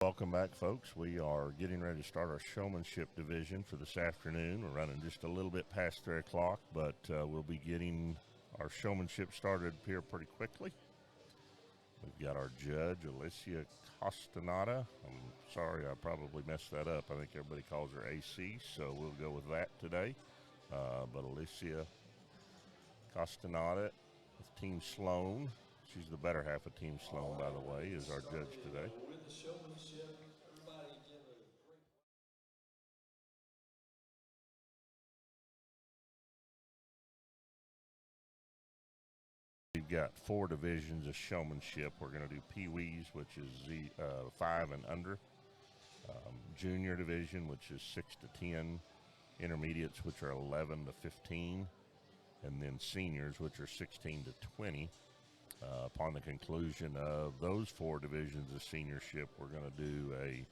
Welcome back, folks. We are getting ready to start our showmanship division for this afternoon. We're running just a little bit past 3 o'clock, but we'll be getting our showmanship started here pretty quickly. We've got our judge, Alicia Castaneda. I'm sorry, I probably messed that up. I think everybody calls her AC, so we'll go with that today. But Alicia Castaneda with Team Sloan. She's the better half of Team Sloan, by the way, is our judge today. With the showmanship, everybody give a great. We've got 4 divisions of showmanship. We're going to do Pee-wees, which is 5 and under. Junior division, which is 6 to 10. Intermediates, which are 11 to 15. And then seniors, which are 16 to 20. Upon the conclusion of those 4 divisions of seniorship, we're going to do a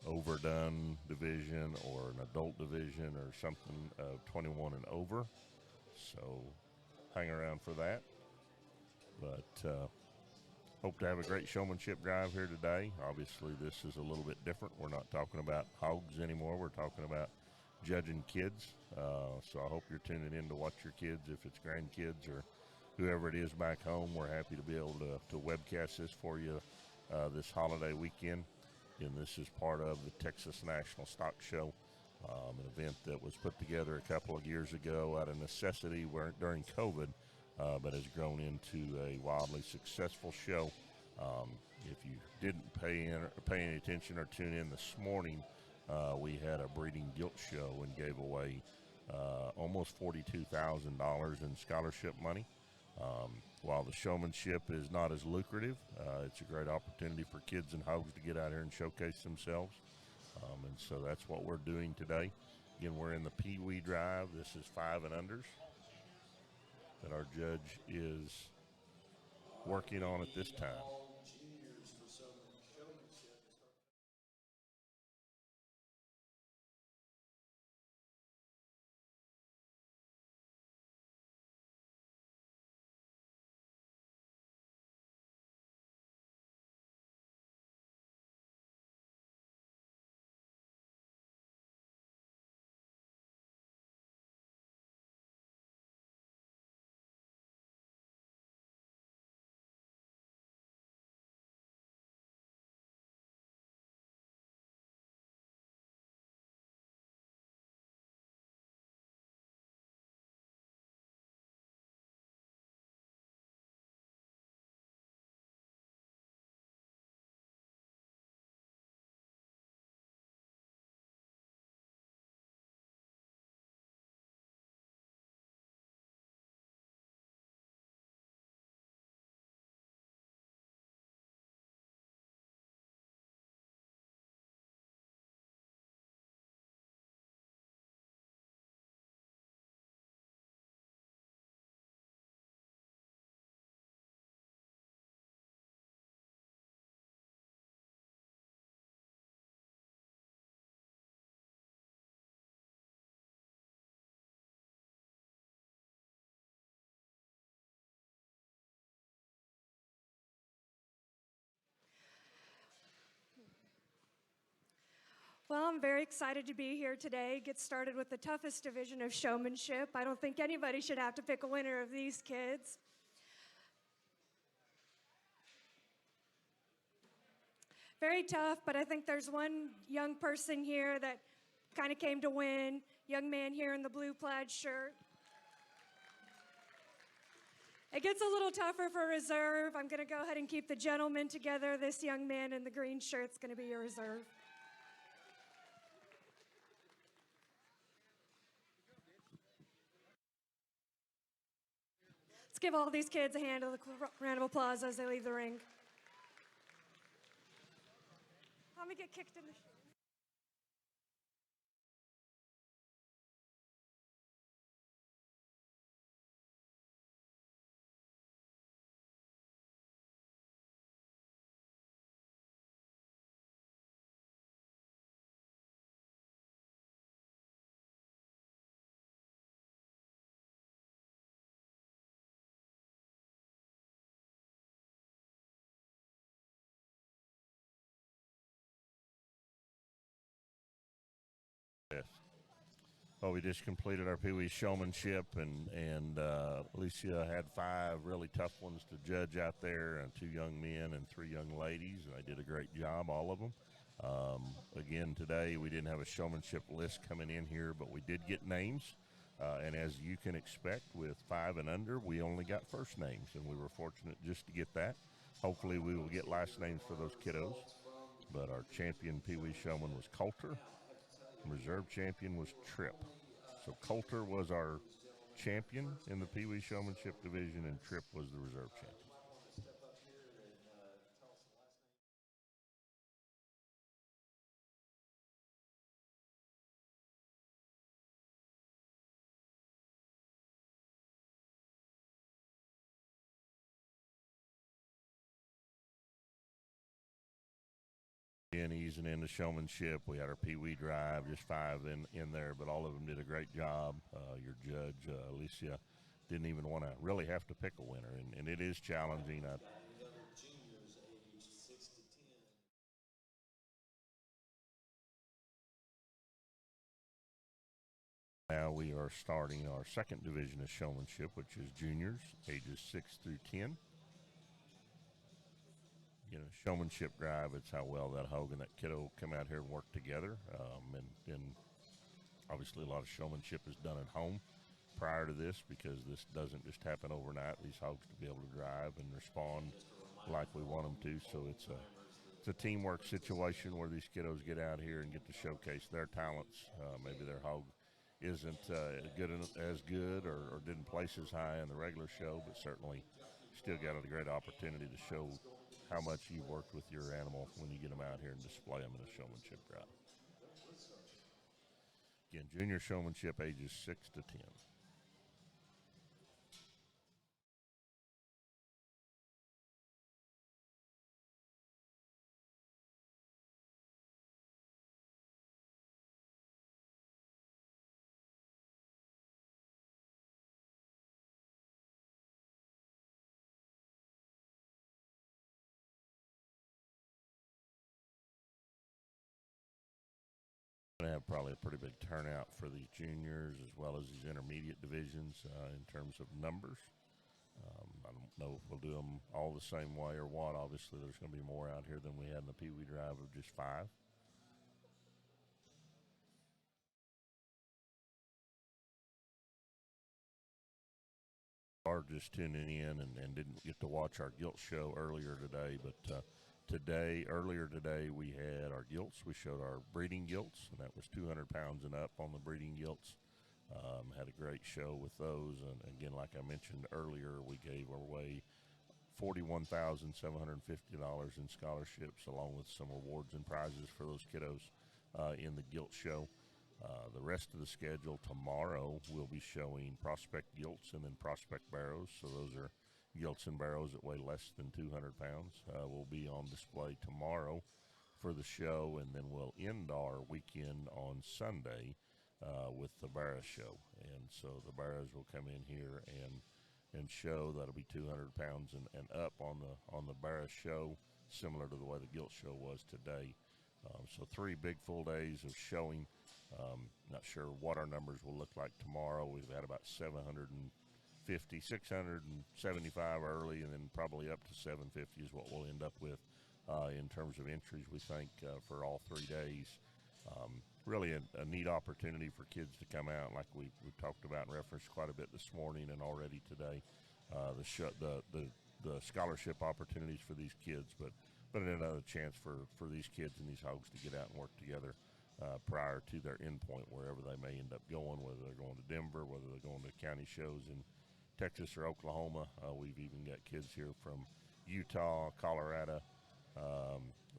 overdone division or an adult division or something of 21 and over. So hang around for that. But hope to have a great showmanship drive here today. Obviously, this is a little bit different. We're not talking about hogs anymore. We're talking about judging kids. So I hope you're tuning in to watch your kids. If it's grandkids or whoever it is back home, we're happy to be able to webcast this for you this holiday weekend. And this is part of the Texas National Stock Show, an event that was put together a couple of years ago out of necessity during COVID, but has grown into a wildly successful show. If you didn't pay any attention or tune in this morning, we had a breeding gilt show and gave away almost $42,000 in scholarship money. While the showmanship is not as lucrative, it's a great opportunity for kids and hogs to get out here and showcase themselves. And so that's what we're doing today. Again, we're in the Pee-wee drive. This is 5 and unders that our judge is working on at this time. All juniors for some showmanship. Well, I'm very excited to be here today. Get started with the toughest division of showmanship. I don't think anybody should have to pick a winner of these kids. Very tough, but I think there's one young person here that kind of came to win. Young man here in the blue plaid shirt. It gets a little tougher for reserve. I'm going to go ahead and keep the gentlemen together. This young man in the green shirt's going to be your reserve. Let's give all these kids a round of applause as they leave the ring. Let me get kicked in the shin. Yes. Well, we just completed our Pee Wee Showmanship, and Alicia had 5 really tough ones to judge out there, and 2 young men and 3 young ladies, and they did a great job, all of them. Again, today we didn't have a showmanship list coming in here, but we did get names. And as you can expect, with 5 and under, we only got first names, and we were fortunate just to get that. Hopefully, we will get last names for those kiddos. But our champion Pee Wee Showman was Coulter. Reserve champion was Tripp. So Coulter was our champion in the Pee Wee Showmanship division, and Tripp was the reserve champion. And easing into showmanship, we had our Pee Wee drive, just 5 in there, but all of them did a great job. Your judge, Alicia, didn't even want to really have to pick a winner, and it is challenging. Got any other juniors aged 6 to 10? Now we are starting our second division of showmanship, which is juniors, ages 6 through 10. Showmanship drive, it's how well that hog and that kiddo come out here and work together. And obviously a lot of showmanship is done at home prior to this, because this doesn't just happen overnight. These hogs to be able to drive and respond like we want them to. So it's a teamwork situation where these kiddos get out here and get to showcase their talents. Maybe their hog isn't as good or didn't place as high in the regular show, but certainly still got a great opportunity to show how much you've worked with your animal when you get them out here and display them in a showmanship drive. Again, junior showmanship ages 6 to 10. Going to have probably a pretty big turnout for these juniors as well as these intermediate divisions in terms of numbers. I don't know if we'll do them all the same way or what. Obviously, there's going to be more out here than we had in the Pee Wee drive of just 5. Are just tuning in and didn't get to watch our gilt show earlier today, but earlier today, we had our gilts. We showed our breeding gilts, and that was 200 pounds and up on the breeding gilts. Had a great show with those, and again, like I mentioned earlier, we gave away $41,750 in scholarships, along with some awards and prizes for those kiddos in the gilt show. The rest of the schedule tomorrow, we'll be showing prospect gilts and then prospect barrows. So those are gilts and barrows that weigh less than 200 pounds. Will be on display tomorrow for the show, and then we'll end our weekend on Sunday with the barrow show. And so the barrows will come in here and show. That'll be 200 pounds and up on the barrow show, similar to the way the gilt show was today. So 3 big full days of showing. Not sure what our numbers will look like tomorrow. We've had about 675 early, and then probably up to 750 is what we'll end up with in terms of entries, we think, for all 3 days. Really a neat opportunity for kids to come out, like we talked about and referenced quite a bit this morning and already today. The scholarship opportunities for these kids, but another chance for these kids and these hogs to get out and work together prior to their endpoint, wherever they may end up going, whether they're going to Denver, whether they're going to county shows in Texas or Oklahoma. We've even got kids here from Utah, Colorado,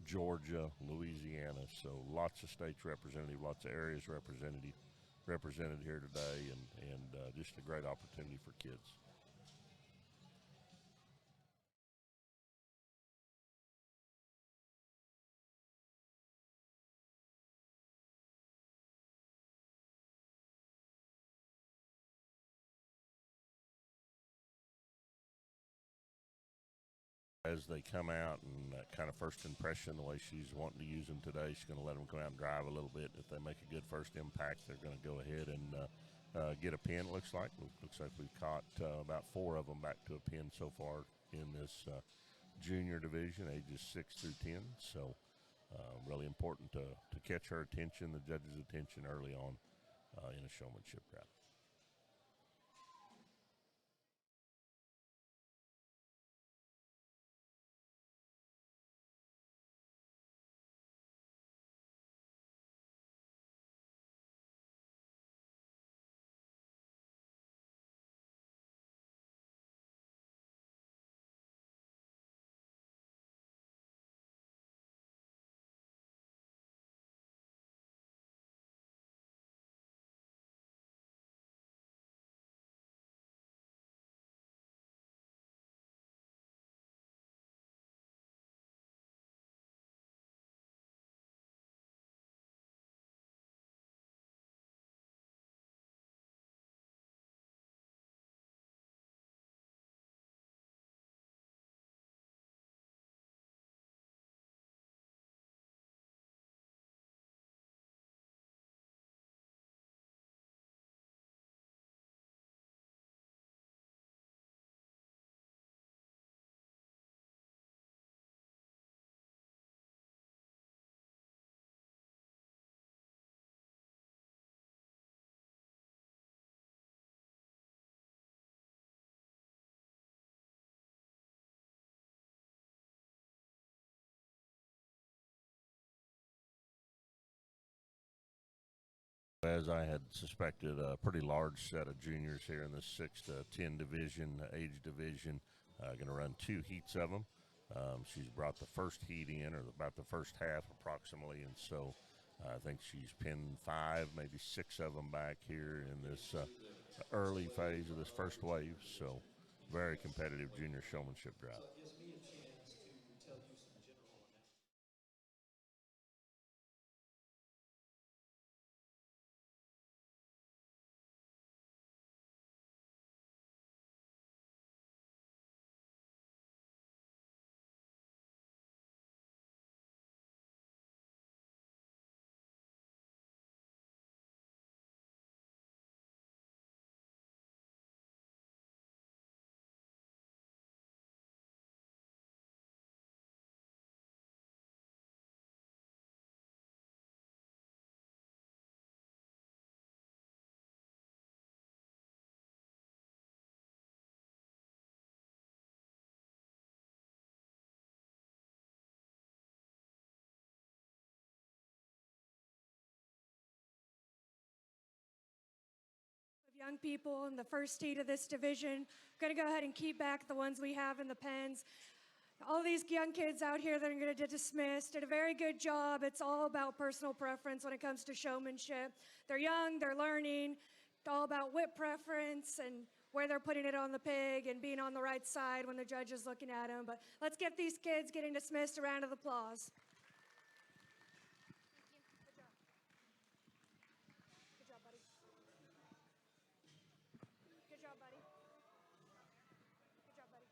Georgia, Louisiana. So lots of states represented, lots of areas represented here today, and just a great opportunity for kids. as they come out, and kind of first impression, the way she's wanting to use them today, she's going to let them come out and drive a little bit. If they make a good first impact, they're going to go ahead and get a pin. Looks like we've caught about 4 of them back to a pin so far in this junior division, ages 6 through 10. So really important to catch her attention, the judges' attention early on in a showmanship route. As I had suspected, a pretty large set of juniors here in the 6 to 10 division, age division. Going to run 2 heats of them. She's brought the first heat in, or about the first half approximately, and so I think she's pinned 5, maybe 6 of them back here in this early phase of this first wave. So very competitive junior showmanship drought. So it gives me a chance to tell you some general announcements. Young people in the first heat of this division. Going to go ahead and keep back the ones we have in the pens. All these young kids out here that are going to get dismissed did a very good job. It's all about personal preference when it comes to showmanship. They're young, they're learning. It's all about whip preference and where they're putting it on the pig and being on the right side when the judge is looking at them. But let's give these kids getting dismissed a round of applause. Good job, buddy. Good job, buddy. Good job, buddy.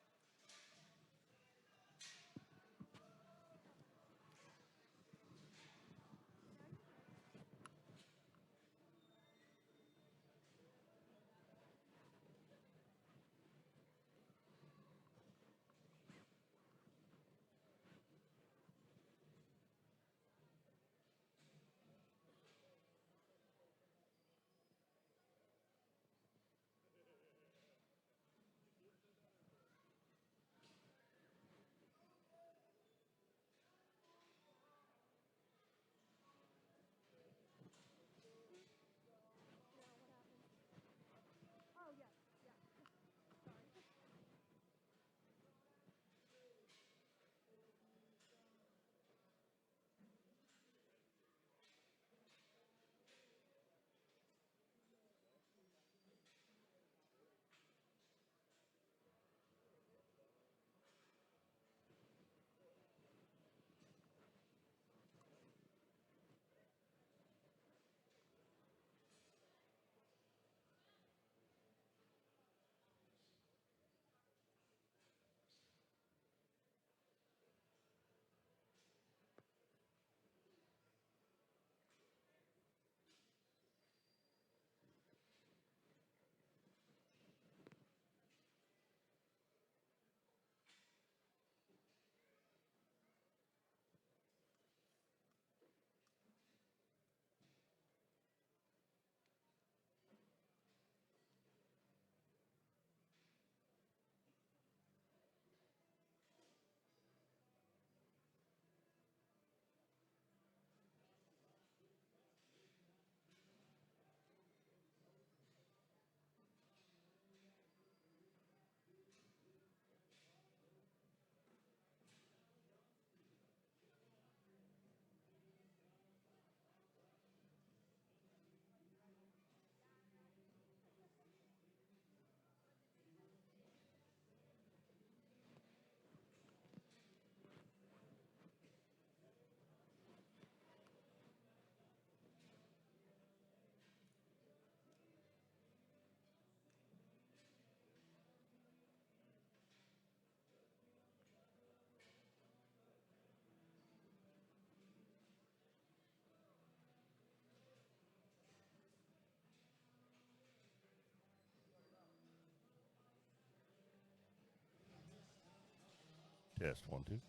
Test 1 2.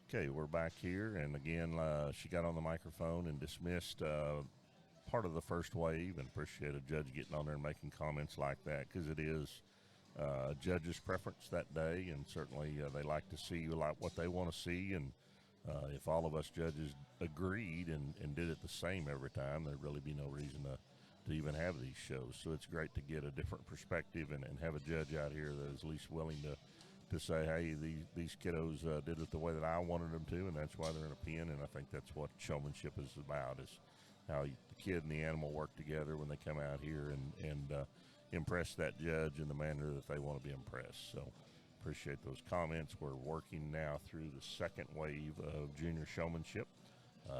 Okay, we're back here, and again, she got on the microphone and dismissed part of the first wave, and appreciate a judge getting on there and making comments like that, because it is a judge's preference that day, and certainly they like to see like what they want to see, and if all of us judges agreed and did it the same every time, there'd really be no reason to even have these shows. So it's great to get a different perspective and have a judge out here that is at least willing to say, hey, these kiddos did it the way that I wanted them to, and that's why they're in a pen. And I think that's what showmanship is about, is how the kid and the animal work together when they come out here and impress that judge in the manner that they want to be impressed. So appreciate those comments. We're working now through the second wave of junior showmanship.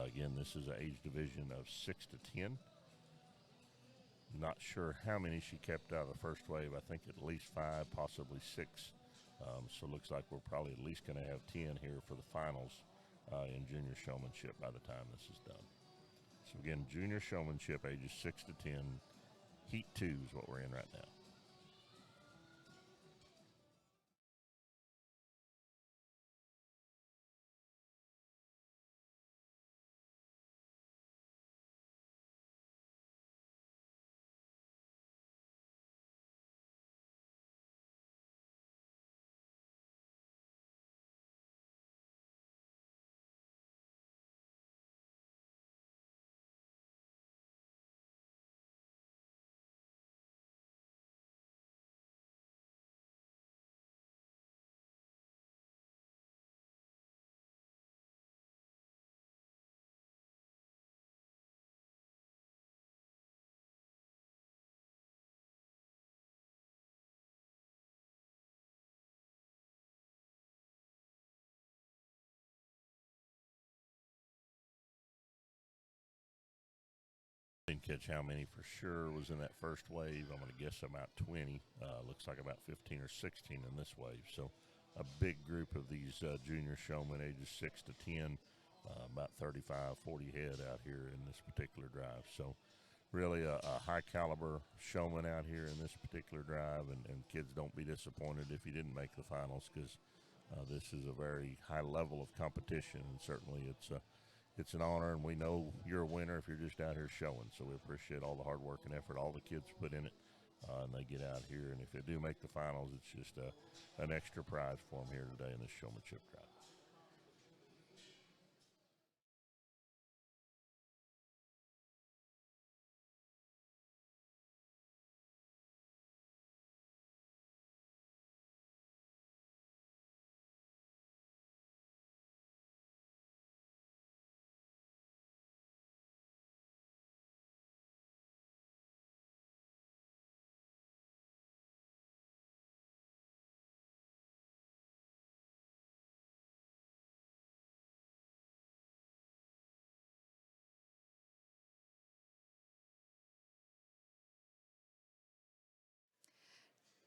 Again, this is an age division of 6 to 10. Not sure how many she kept out of the first wave. I think at least 5, possibly 6. So it looks like we're probably at least going to have 10 here for the finals in junior showmanship by the time this is done. So again, junior showmanship, ages 6 to 10. Heat 2 is what we're in right now. Didn't catch how many for sure was in that first wave. I'm going to guess about 20. Looks like about 15 or 16 in this wave. So a big group of these junior showmen ages 6 to 10, about 35, 40 head out here in this particular drive. So really a high caliber showman out here in this particular drive, and kids, don't be disappointed if you didn't make the finals, because this is a very high level of competition, and certainly it's an honor, and we know you're a winner if you're just out here showing. So we appreciate all the hard work and effort all the kids put in it, and they get out here. And if they do make the finals, it's just an extra prize for them here today in this showmanship drive.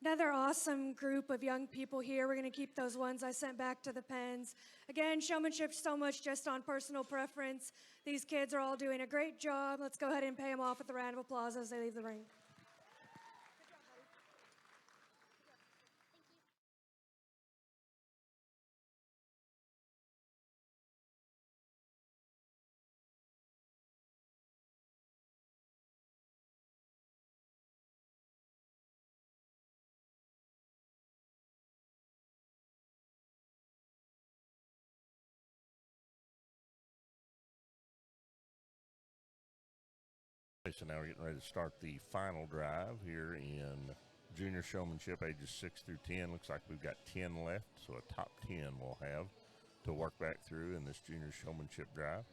Another awesome group of young people here. We're going to keep those ones I sent back to the pens. Again, showmanship so much just on personal preference. These kids are all doing a great job. Let's go ahead and pay them off with a round of applause as they leave the ring. So now we're getting ready to start the final drive here in junior showmanship ages 6 through 10. Looks like we've got 10 left, so a top 10 we'll have to work back through in this junior showmanship drive.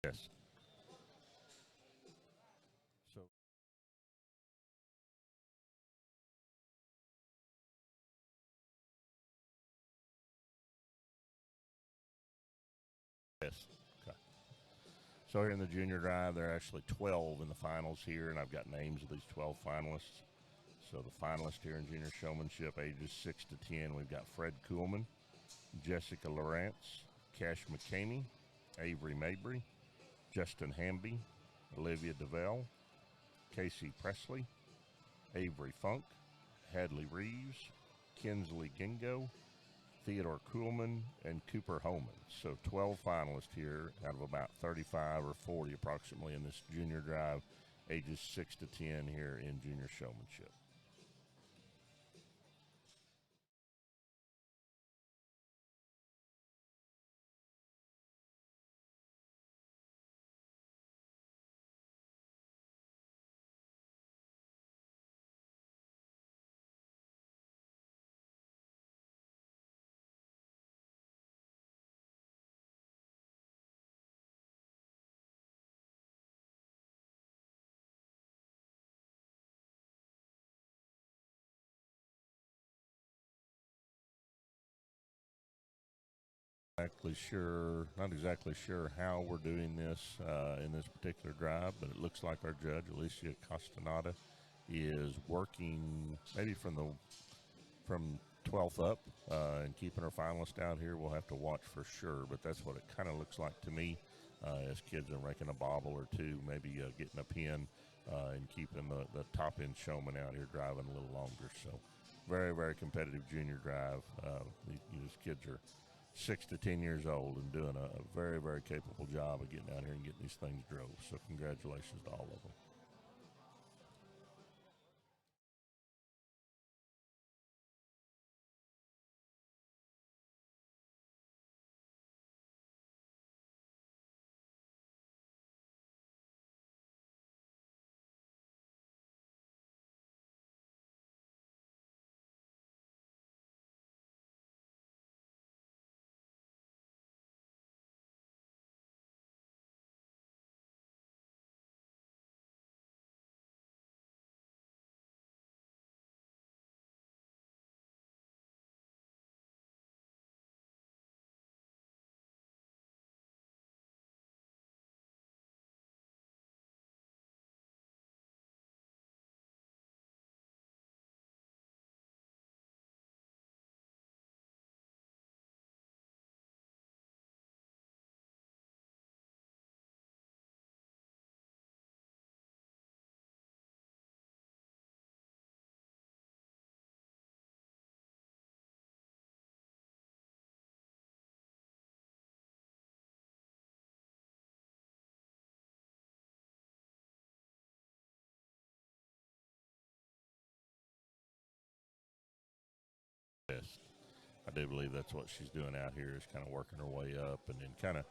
Yes. So yes. Okay. So here in the junior drive, there are actually 12 in the finals here, and I've got names of these 12 finalists. So the finalists here in junior showmanship, ages 6 to 10, we've got Fred Kuhlman, Jessica Lawrence, Cash McCamey, Avery Mabry, Justin Hamby, Olivia DeVell, Casey Presley, Avery Funk, Hadley Reeves, Kinsley Gingo, Theodore Kuhlman, and Cooper Holman. So 12 finalists here out of about 35 or 40 approximately in this junior drive, ages 6 to 10 here in junior showmanship. Not exactly sure how we're doing this in this particular drive, but it looks like our judge, Alicia Castaneda, is working maybe from 12th up and keeping her finalists out here. We'll have to watch for sure, but that's what it kind of looks like to me as kids are making a bobble or two, maybe getting a pin and keeping the top end showman out here driving a little longer. So very, very competitive junior drive. These kids are 6 to 10 years old and doing a very, very capable job of getting out here and getting these things drove. So congratulations to all of them. Yes. I do believe that's what she's doing out here is kind of working her way up, and then kind of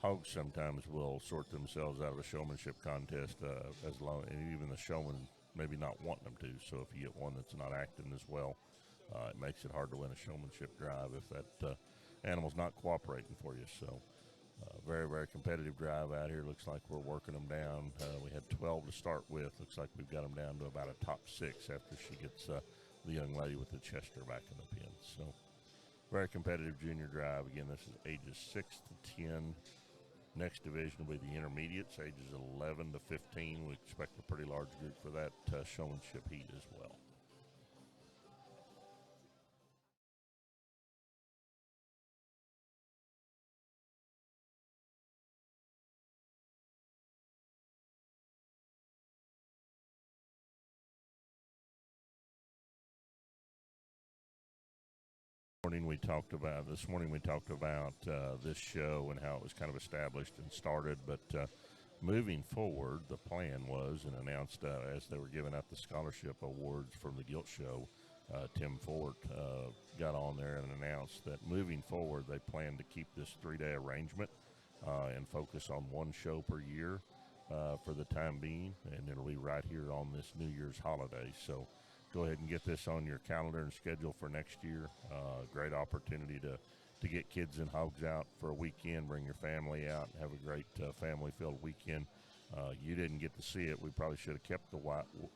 hogs sometimes will sort themselves out of a showmanship contest as long, and even the showman maybe not wanting them to. So if you get one that's not acting as well, it makes it hard to win a showmanship drive if that animal's not cooperating for you. So very, very competitive drive out here. Looks like we're working them down. We had 12 to start with. Looks like we've got them down to about a top 6 after she gets the young lady with the Chester back in the pen. So very competitive junior drive. Again, this is ages 6 to 10. Next division will be the intermediates, ages 11 to 15. We expect a pretty large group for that showmanship heat as well. This morning we talked about this show and how it was kind of established and started, but moving forward, the plan was and announced as they were giving out the scholarship awards from the Gilt Show, Tim Ford got on there and announced that moving forward they plan to keep this 3-day arrangement and focus on one show per year for the time being, and it'll be right here on this New Year's holiday. So go ahead and get this on your calendar and schedule for next year. Great opportunity to to get kids and hogs out for a weekend. Bring your family out and have a great family-filled weekend. You didn't get to see it. We probably should have kept the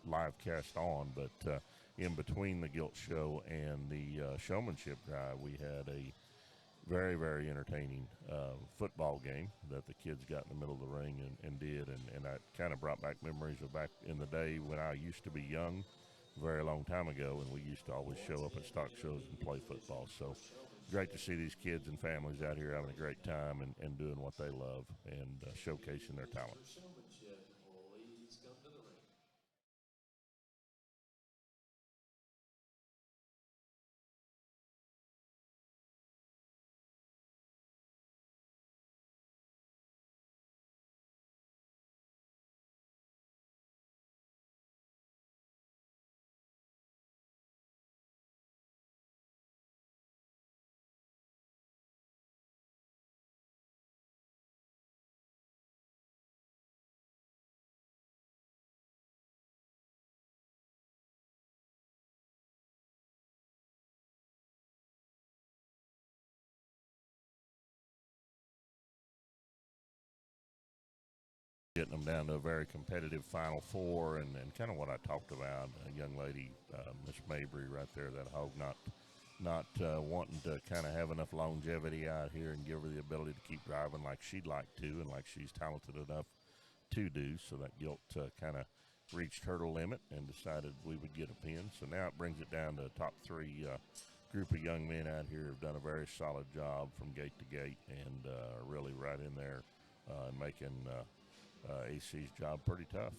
live cast on, but in between the Guilt Show and the Showmanship Drive, we had a very, very entertaining football game that the kids got in the middle of the ring and did, and that kind of brought back memories of back in the day when I used to be young, a very long time ago, and we used to always show up at stock shows and play football. So great to see these kids and families out here having a great time and doing what they love and showcasing their talent. Showmanship, please come to the ring. Getting them down to a very competitive Final Four, and kind of what I talked about. A young lady, Miss Mabry, right there, that hog not wanting to kind of have enough longevity out here and give her the ability to keep driving like she'd like to and like she's talented enough to do. So that Guilt kind of reached hurdle limit and decided we would get a pin. So now it brings it down to a top three group of young men out here who've done a very solid job from gate to gate and are really right in there making AC's job pretty tough.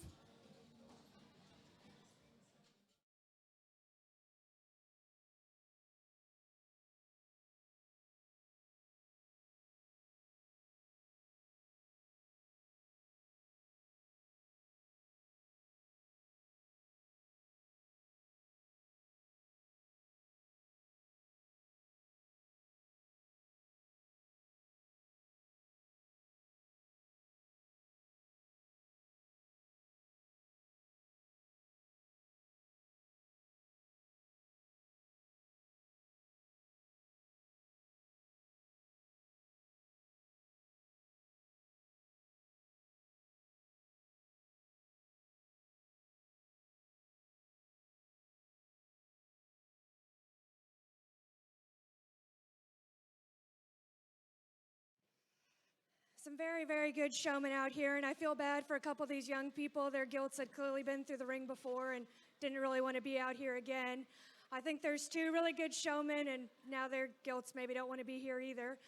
Some very, very good showmen out here, and I feel bad for a couple of these young people. Their guilts had clearly been through the ring before and didn't really want to be out here again. I think there's two really good showmen, and now their guilts maybe don't want to be here either.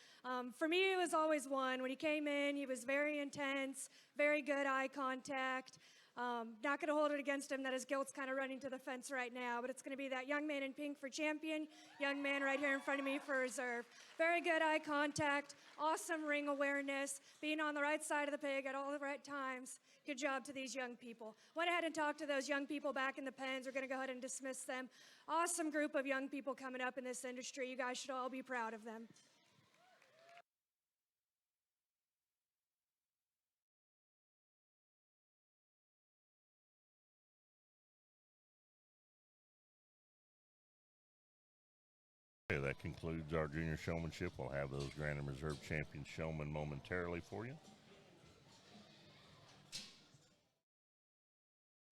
For me, it was always one. When he came in, he was very intense, very good eye contact. Not going to hold it against him that his guilt's kind of running to the fence right now, but it's going to be that young man in pink for champion, young man right here in front of me for reserve. Very good eye contact, awesome ring awareness, being on the right side of the pig at all the right times. Good job to these young people. Went ahead and talked to those young people back in the pens. We're going to go ahead and dismiss them. Awesome group of young people coming up in this industry. You guys should all be proud of them. Okay, that concludes our junior showmanship. We'll have those Grand and Reserve Champion showmen momentarily for you.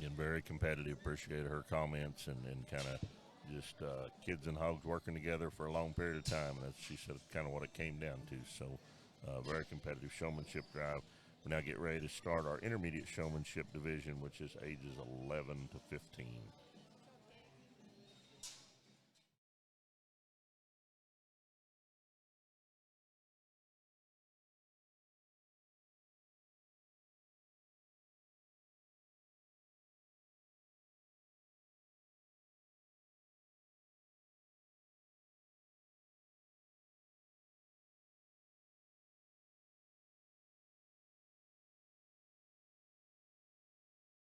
And very competitive. Appreciated her comments and kind of just kids and hogs working together for a long period of time. And she said kind of what it came down to. So very competitive showmanship drive. We now get ready to start our intermediate showmanship division, which is ages 11 to 15.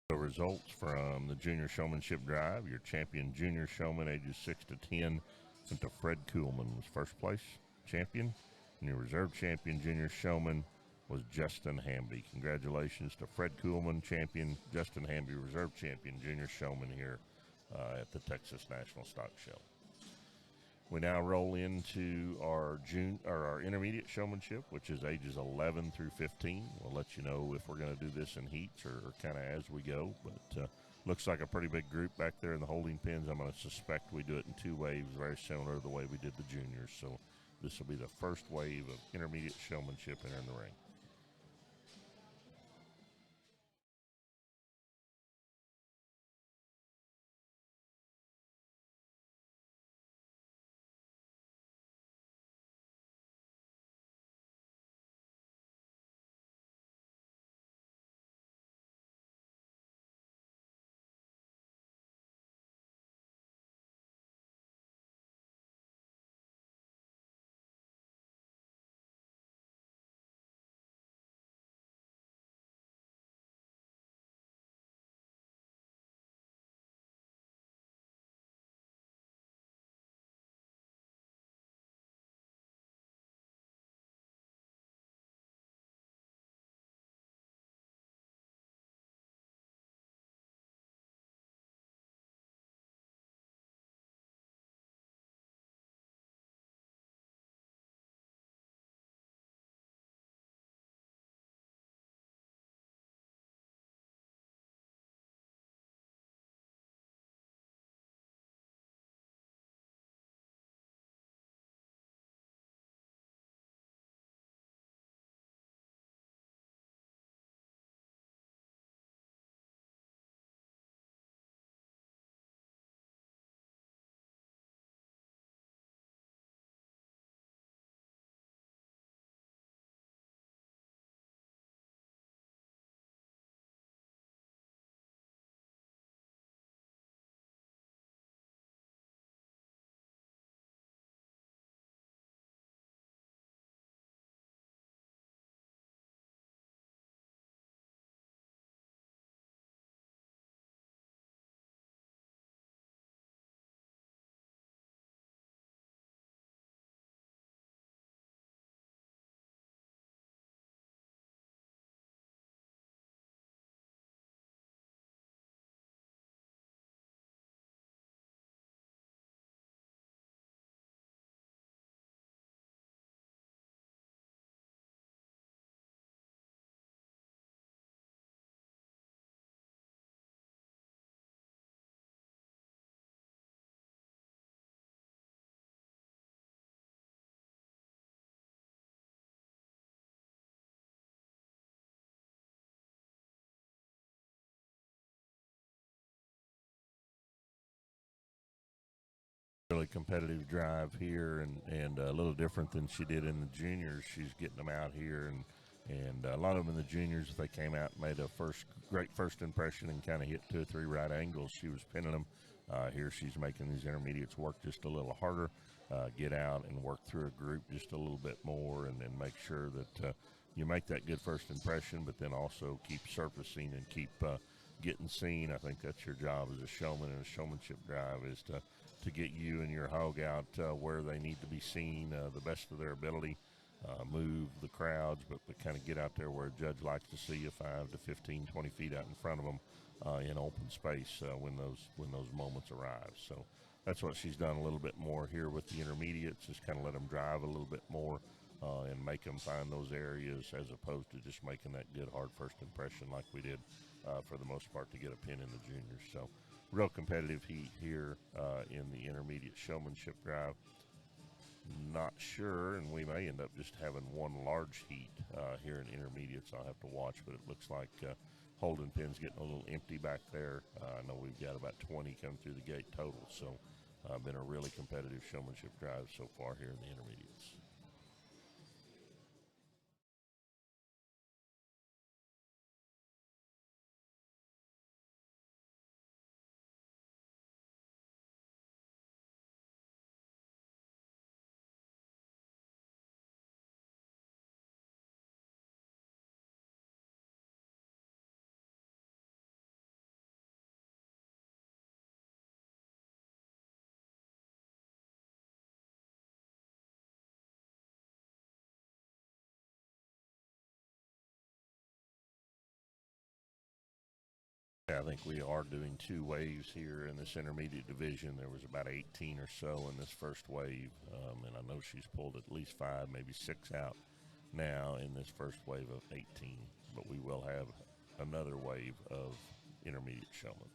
The results from the junior showmanship drive: your champion junior showman ages 6 to 10 went to Fred Kuhlman, was first place champion, and your reserve champion junior showman was Justin Hamby. Congratulations to Fred Kuhlman, champion, Justin Hamby, reserve champion junior showman here at the Texas National Stock Show. We now roll into our our intermediate showmanship, which is ages 11 through 15. We'll let you know if we're going to do this in heats or kind of as we go. But looks like a pretty big group back there in the holding pens. I'm going to suspect we do it in 2 waves, very similar to the way we did the juniors. So this will be the first wave of intermediate showmanship entering the ring. Really competitive drive here, and a little different than she did in the juniors. She's getting them out here, and a lot of them in the juniors, if they came out and made a great first impression and kind of hit 2 or 3 right angles, she was pinning them. Here she's making these intermediates work just a little harder, get out and work through a group just a little bit more, and then make sure that you make that good first impression, but then also keep surfacing and keep getting seen. I think that's your job as a showman and a showmanship drive, is to get you and your hog out where they need to be seen, the best of their ability. Move the crowds, but kind of get out there where a judge likes to see you 5 to 15, 20 feet out in front of them in open space when those moments arrive. So that's what she's done a little bit more here with the intermediates, is kind of let them drive a little bit more and make them find those areas, as opposed to just making that good hard first impression like we did for the most part to get a pin in the juniors. So real competitive heat here in the intermediate showmanship drive. Not sure, and we may end up just having one large heat here in intermediates. I'll have to watch, but it looks like holding pins getting a little empty back there. I know we've got about 20 come through the gate total, so been a really competitive showmanship drive so far here in the intermediates. Yeah, I think we are doing two waves here in this intermediate division. There was about 18 or so in this first wave, and I know she's pulled at least 5, maybe 6 out now in this first wave of 18. But we will have another wave of intermediate showmen.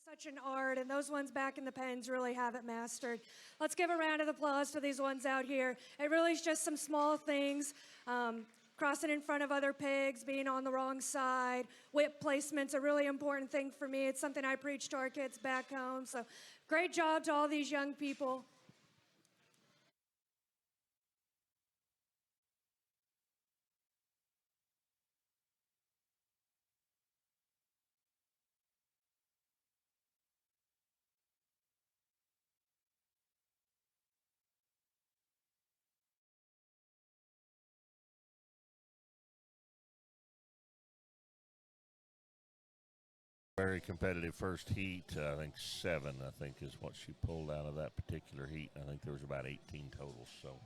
Such an art, and those ones back in the pens really have it mastered. Let's give a round of applause to these ones out here. It really is just some small things. Crossing in front of other pigs, being on the wrong side, whip placement's a really important thing for me. It's something I preach to our kids back home. So great job to all these young people. Very competitive first heat. I think 7, I think, is what she pulled out of that particular heat. I think there was about 18 total. So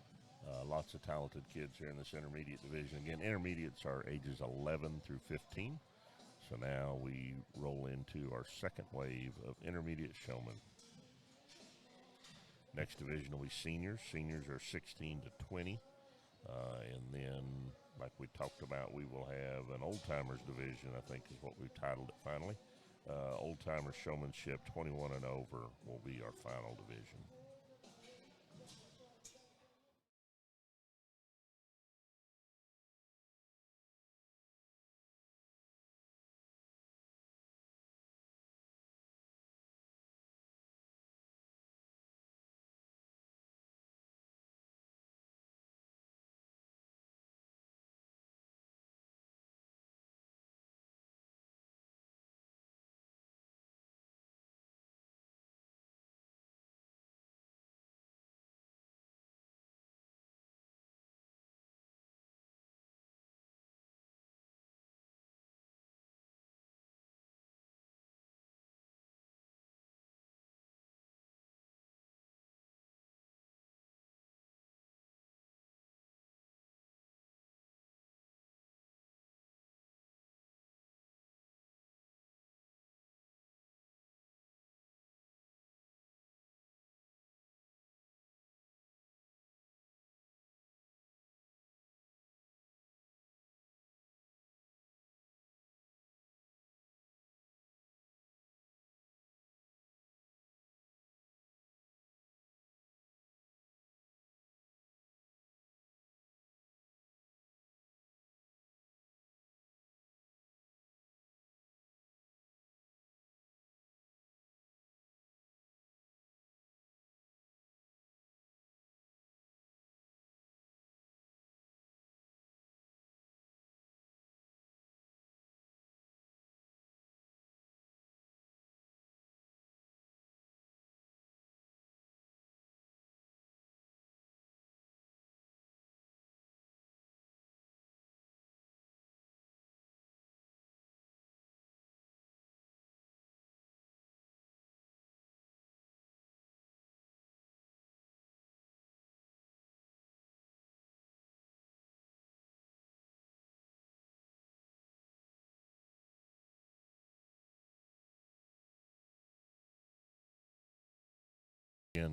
lots of talented kids here in this intermediate division. Again, intermediates are ages 11 through 15. So now we roll into our second wave of intermediate showmen. Next division will be seniors. Seniors are 16 to 20. And then, like we talked about, we will have an old timers division, I think is what we've titled it finally. Old timers showmanship 21 and over will be our final division.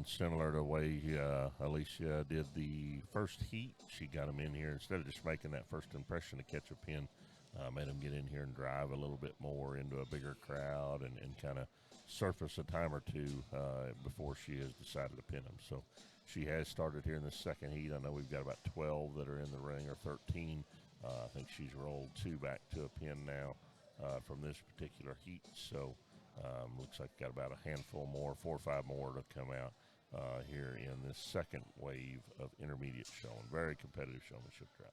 again, similar to the way Alicia did the first heat, she got them in here instead of just making that first impression to catch a pin. Made them get in here and drive a little bit more into a bigger crowd and kind of surface a time or two before she has decided to pin them. So she has started here in the second heat. I know we've got about 12 that are in the ring, or 13. I think she's rolled 2 back to a pin now from this particular heat. So looks like got about a handful more, 4 or 5 more to come out here in this second wave of intermediate showing. Very competitive showmanship drive.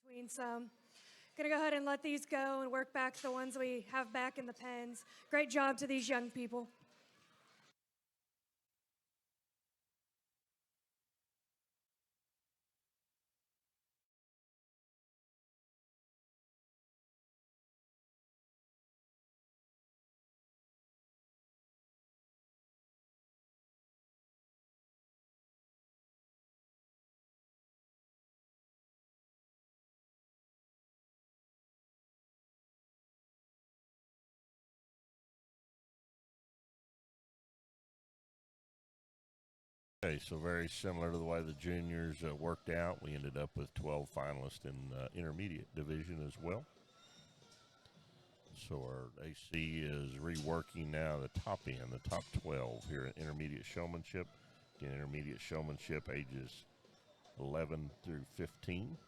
Between some. Gonna go ahead and let these go and work back the ones we have back in the pens. Great job to these young people. Okay, so very similar to the way the juniors worked out. We ended up with 12 finalists in intermediate division as well. So our AC is reworking now the top end, the top 12 here at intermediate showmanship. Again, intermediate showmanship ages 11 through 15.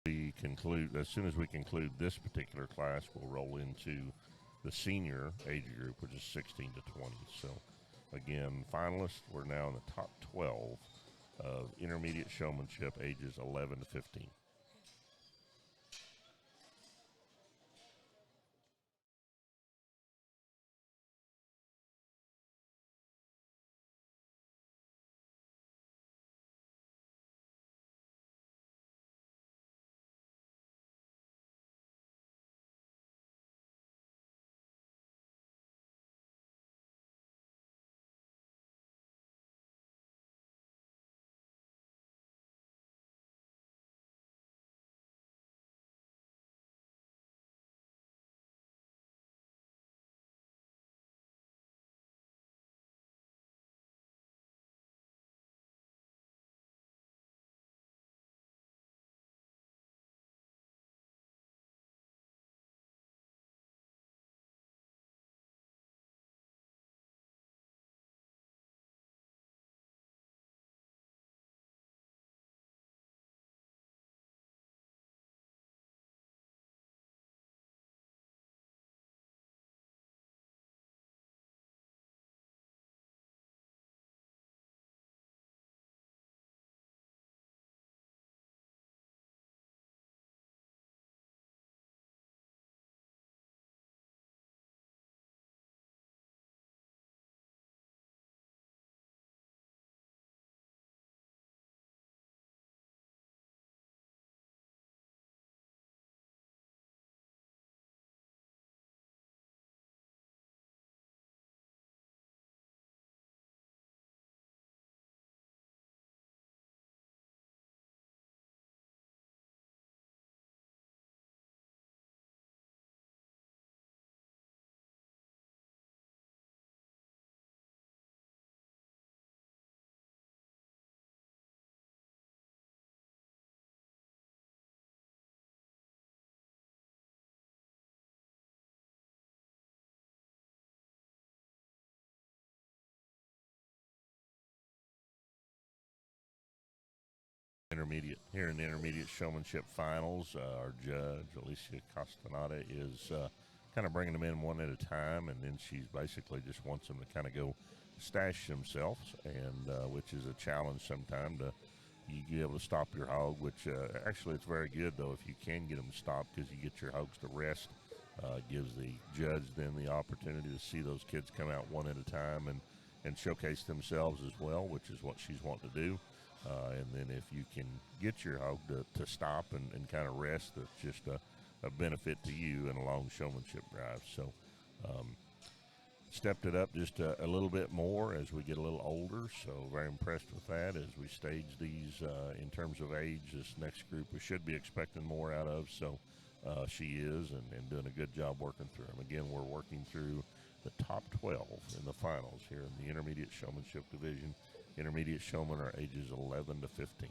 We conclude, as soon as we conclude this particular class, we'll roll into the senior age group, which is 16 to 20. So again, finalists, we're now in the top 12 of intermediate showmanship ages 11 to 15. intermediate here in the intermediate showmanship finals. Our judge Alicia Castaneda is kind of bringing them in one at a time, and then she's basically just wants them to kind of go stash themselves, and which is a challenge sometimes to you be able to stop your hog. Which actually it's very good though if you can get them stopped because you get your hogs to rest. Gives the judge then the opportunity to see those kids come out one at a time and showcase themselves as well, which is what she's wanting to do. And then if you can get your hog to stop and kind of rest, that's just a benefit to you in a long showmanship drive. So stepped it up just a little bit more as we get a little older. So very impressed with that as we stage these in terms of age. This next group we should be expecting more out of. So she is and doing a good job working through them. Again, we're working through the top 12 in the finals here in the intermediate showmanship division. Intermediate showmen are ages 11 to 15.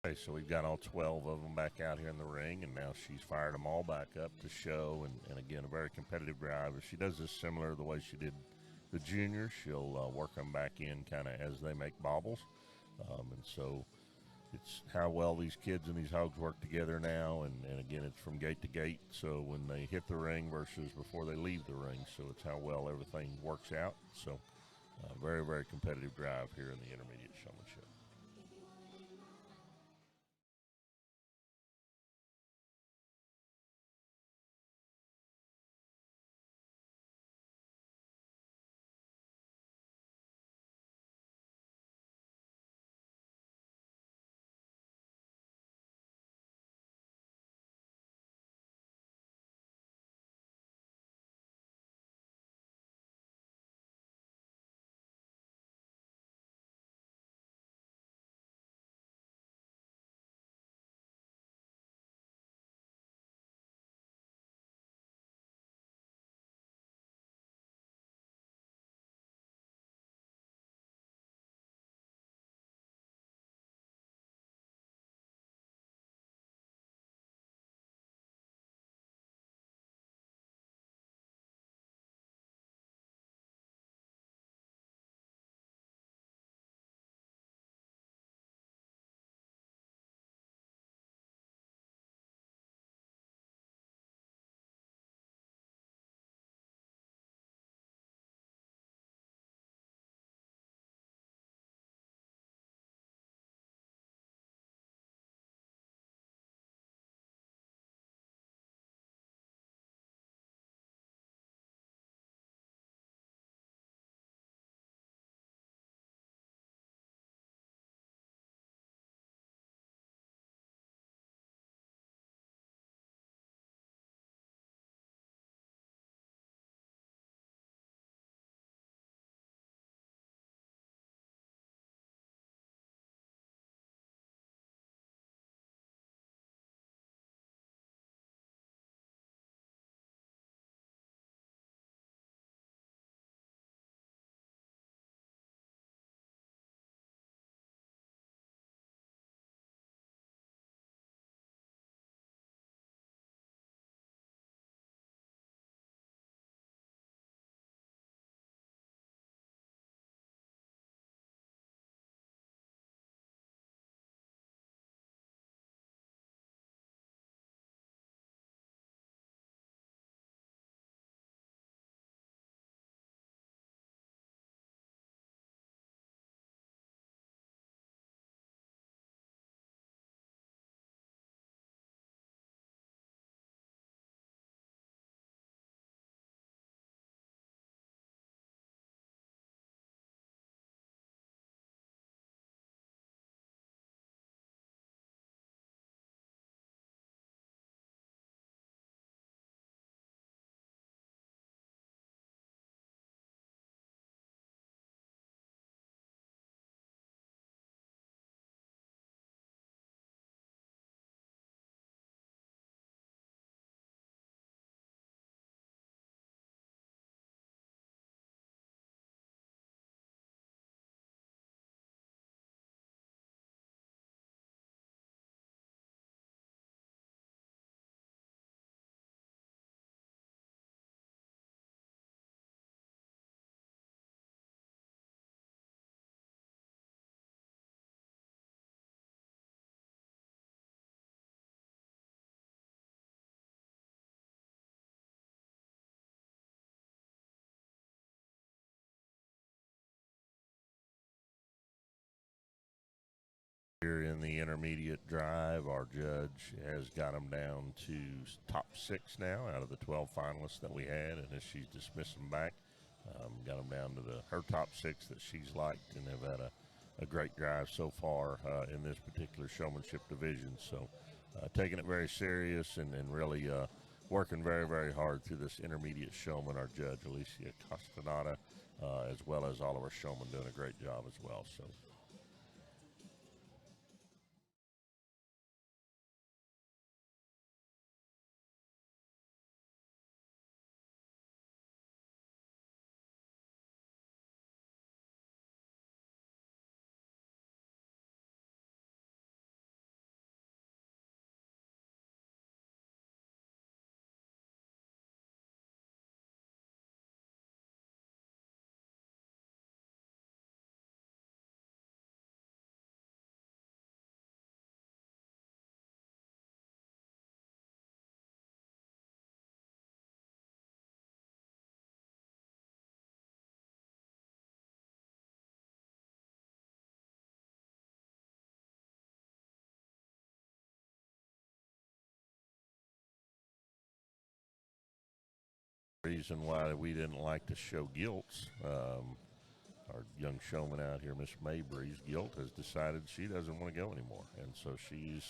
Okay, so we've got all 12 of them back out here in the ring, and now she's fired them all back up to show. And again, a very competitive drive. If she does this similar to the way she did the juniors, she'll work them back in kind of as they make bobbles. And so it's how well these kids and these hogs work together now. And again, it's from gate to gate. So when they hit the ring versus before they leave the ring. So it's how well everything works out. So very, very competitive drive here in the intermediate showmanship. Here in the intermediate drive, our judge has got them down to top 6 now out of the 12 finalists that we had, and as she's dismissed them back, got them down to her top 6 that she's liked, and have had a great drive so far in this particular showmanship division. So taking it very serious and really working very, very hard through this intermediate showman. Our judge, Alicia Castaneda, as well as all of our showmen, doing a great job as well. So. Reason why we didn't like to show Gilt's, our young showman out here, Miss Maybreeze, Gilt has decided she doesn't want to go anymore, and so she's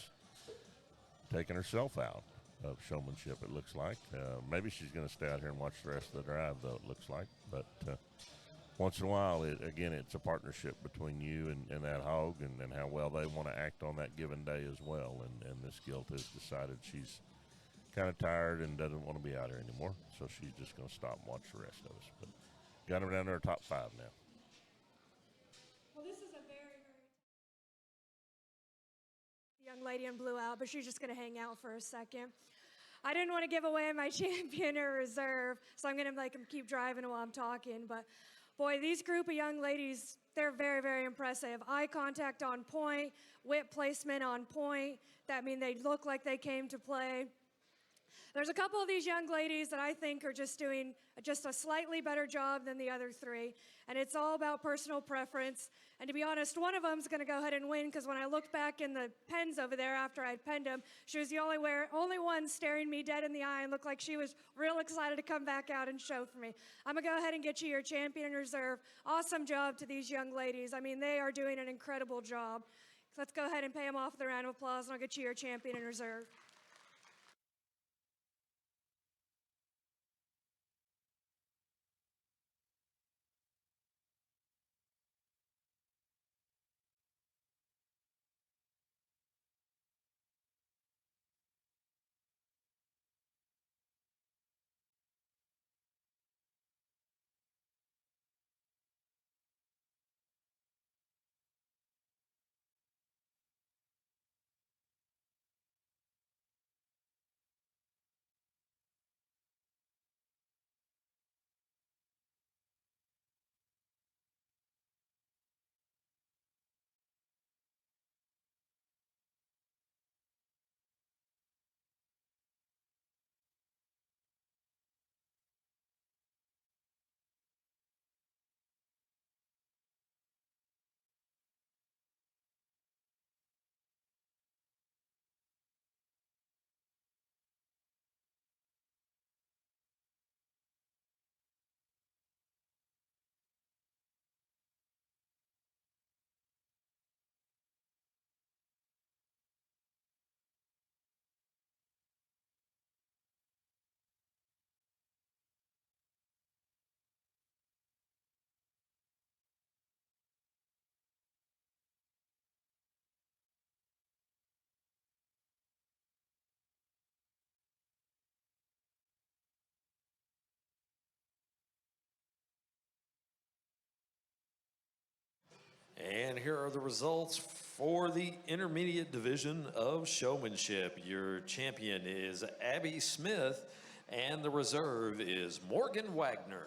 taking herself out of showmanship, it looks like. Maybe she's going to stay out here and watch the rest of the drive, though, it looks like. But once in a while, it's a partnership between you and that hog, and how well they want to act on that given day as well. And Miss Gilt has decided she's kind of tired and doesn't want to be out here anymore, so she's just going to stop and watch the rest of us. But got them down to our top 5 now. Well, this is a very, very young lady in blue out, but she's just going to hang out for a second. I didn't want to give away my champion or reserve, so I'm going to make them keep driving while I'm talking. But boy, these group of young ladies, they're very, very impressive. Eye contact on point, whip placement on point. That means they look like they came to play. There's a couple of these young ladies that I think are just doing just a slightly better job than the other 3, and it's all about personal preference. And to be honest, one of them's going to go ahead and win, because when I looked back in the pens over there after I'd penned him, she was the only one staring me dead in the eye and looked like she was real excited to come back out and show for me. I'm going to go ahead and get you your champion in reserve. Awesome job to these young ladies. I mean, they are doing an incredible job. So let's go ahead and pay them off with a round of applause, and I'll get you your champion in reserve. And here are the results for the intermediate division of showmanship. Your champion is Abby Smith, and the reserve is Morgan Wagner.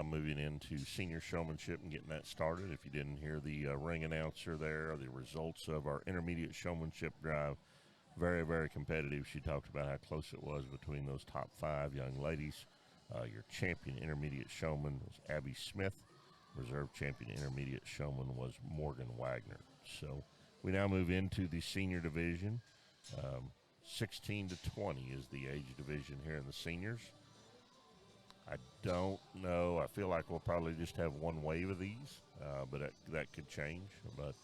now moving into senior showmanship and getting that started. If you didn't hear the ring announcer there, the results of our intermediate showmanship drive, very, very competitive. She talked about how close it was between those top 5 young ladies. Your champion intermediate showman was Abby Smith. Reserve champion intermediate showman was Morgan Wagner. So we now move into the senior division. 16 to 20 is the age division here in the seniors. I don't know. I feel like we'll probably just have one wave of these, but that could change. But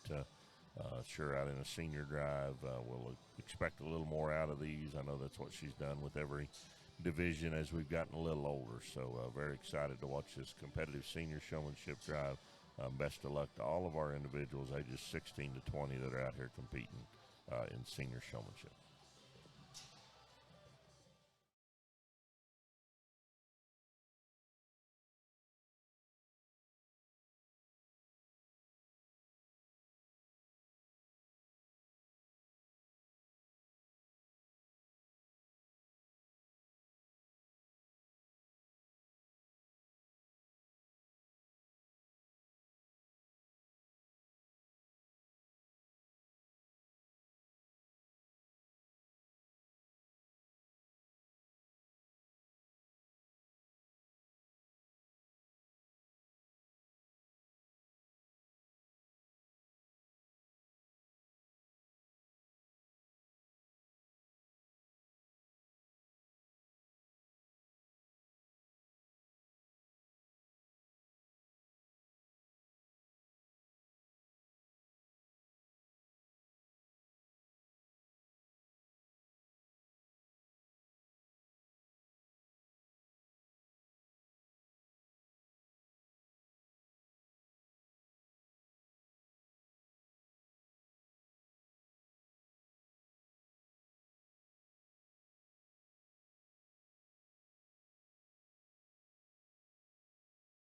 sure, out in a senior drive, we'll expect a little more out of these. I know that's what she's done with every division as we've gotten a little older. So very excited to watch this competitive senior showmanship drive. Best of luck to all of our individuals ages 16 to 20 that are out here competing in senior showmanship.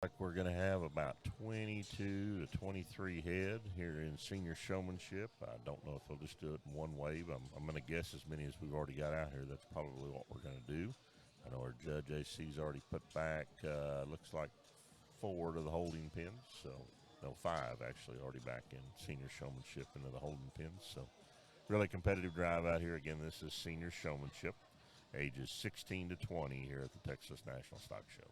Like we're going to have about 22 to 23 head here in senior showmanship. I don't know if they'll just do it in one wave. I'm going to guess as many as we've already got out here. That's probably what we're going to do. I know our judge AC's already put back, looks like 4 to the holding pins. So, no, 5 actually already back in senior showmanship into the holding pins. So, really competitive drive out here. Again, this is senior showmanship, ages 16 to 20 here at the Texas National Stock Show.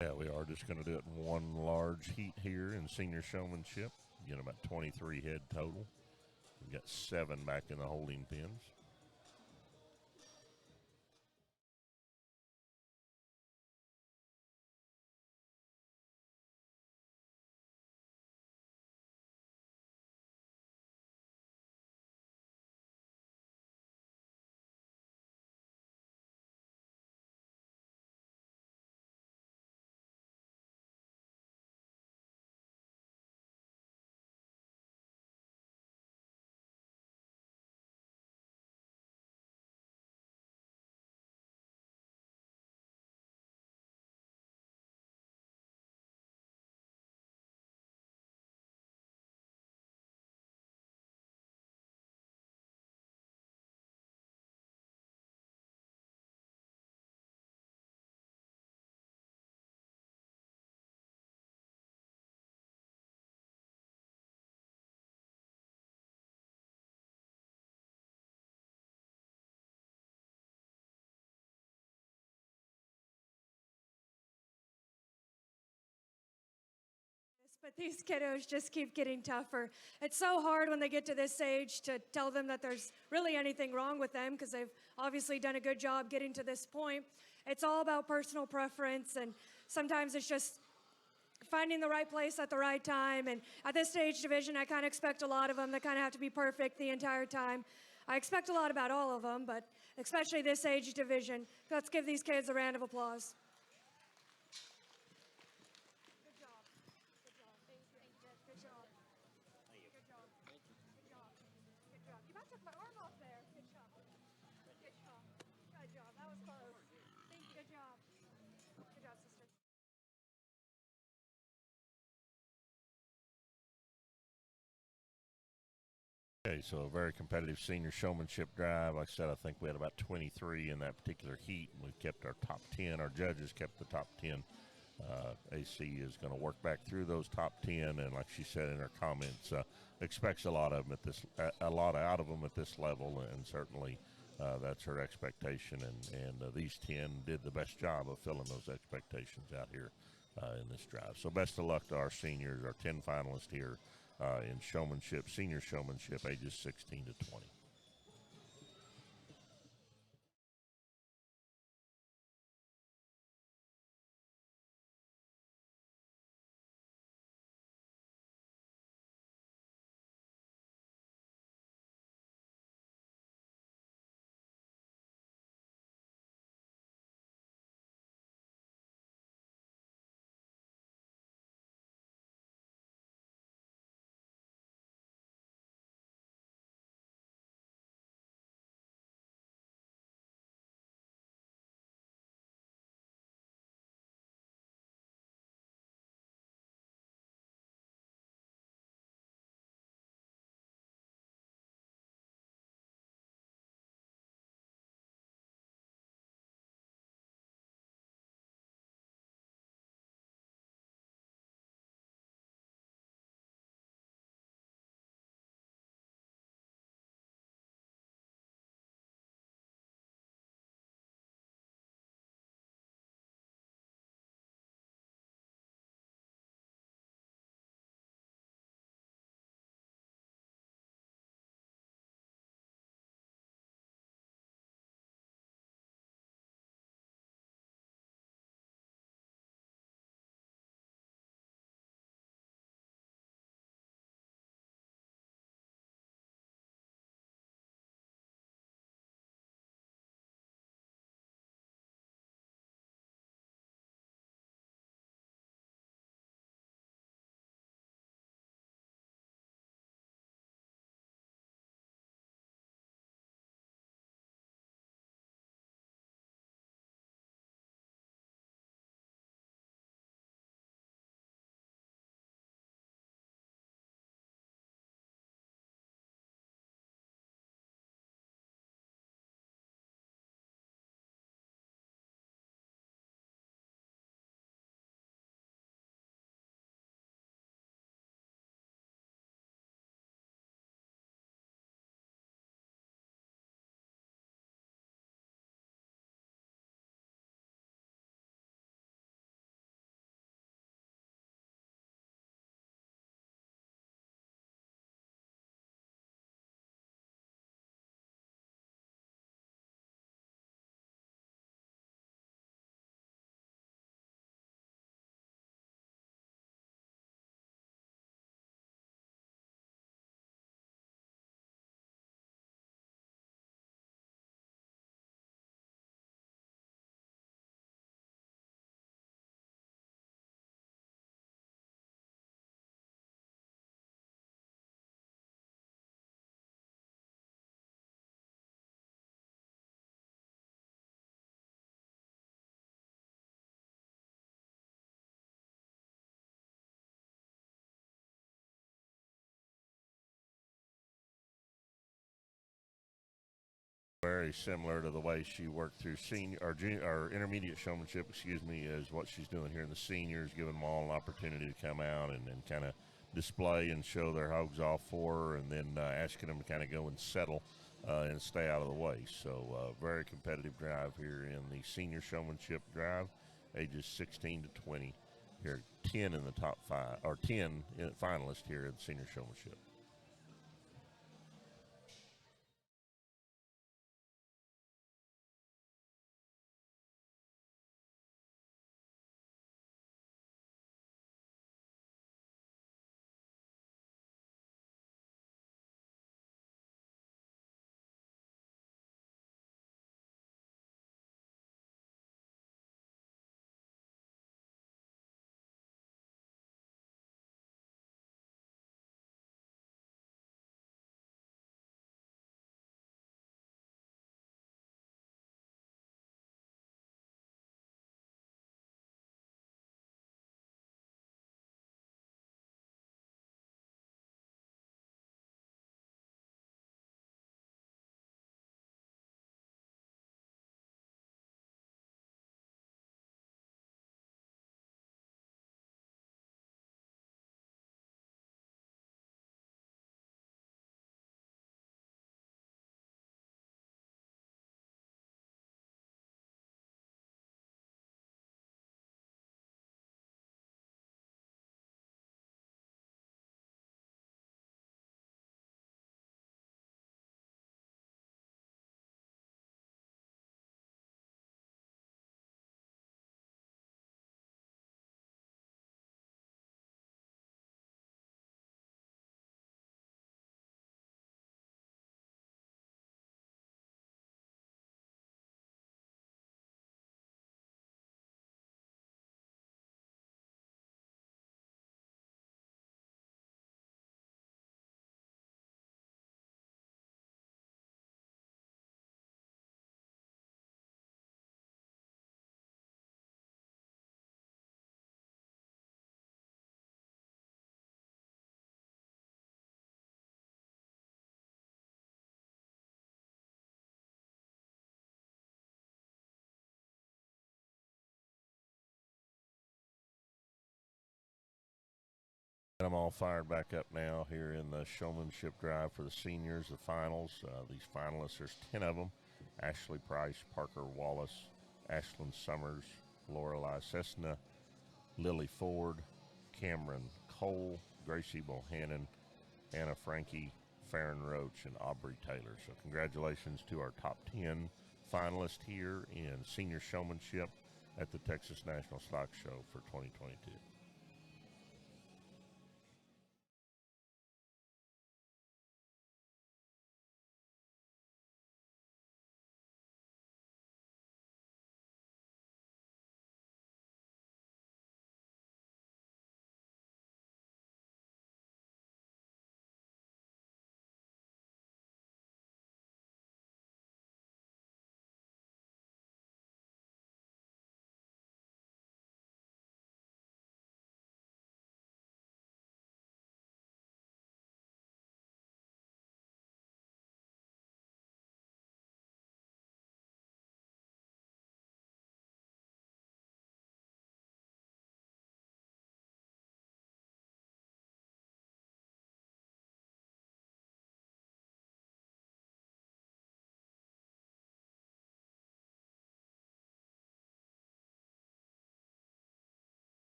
Yeah, we are just going to do it in one large heat here in senior showmanship. Again, about 23 head total. We've got 7 back in the holding pins. But these kiddos just keep getting tougher. It's so hard when they get to this age to tell them that there's really anything wrong with them because they've obviously done a good job getting to this point. It's all about personal preference, and sometimes it's just finding the right place at the right time. And at this age division, I kind of expect a lot of them. They kind of have to be perfect the entire time. I expect a lot about all of them, but especially this age division. Let's give these kids a round of applause. Good job. Good job. Thank you. Good job. Good job. Good job. Good job. You about took my arm off there. Good job. Good job. Good job. That was close. Thank you. Good job. Good job, sister. Okay, so a very competitive senior showmanship drive. Like I said, I think we had about 23 in that particular heat, and we kept our top 10. Our judges kept the top 10. AC is going to work back through those top 10, and like she said in her comments, expects a lot of them at this, a lot out of them at this level, and certainly that's her expectation. And these 10 did the best job of filling those expectations out here in this drive. So best of luck to our seniors, our 10 finalists here in showmanship, senior showmanship, ages 16 to 20. Very similar to the way she worked through senior or junior or intermediate showmanship, excuse me, is what she's doing here in the seniors, giving them all an opportunity to come out and kind of display and show their hogs off for her, and then asking them to kind of go and settle and stay out of the way. So very competitive drive here in the senior showmanship drive, ages 16 to 20 here, 10 in the top 5, or 10 finalists here at the Senior Showmanship. I'm all fired back up now here in the Showmanship Drive for the seniors, the finals. These finalists, there's 10 of them. Ashley Price, Parker Wallace, Ashlyn Summers, Lorelei Cessna, Lily Ford, Cameron Cole, Gracie Bohannon, Anna Frankie, Farron Roach, and Aubrey Taylor. So congratulations to our top 10 finalists here in senior showmanship at the Texas National Stock Show for 2022.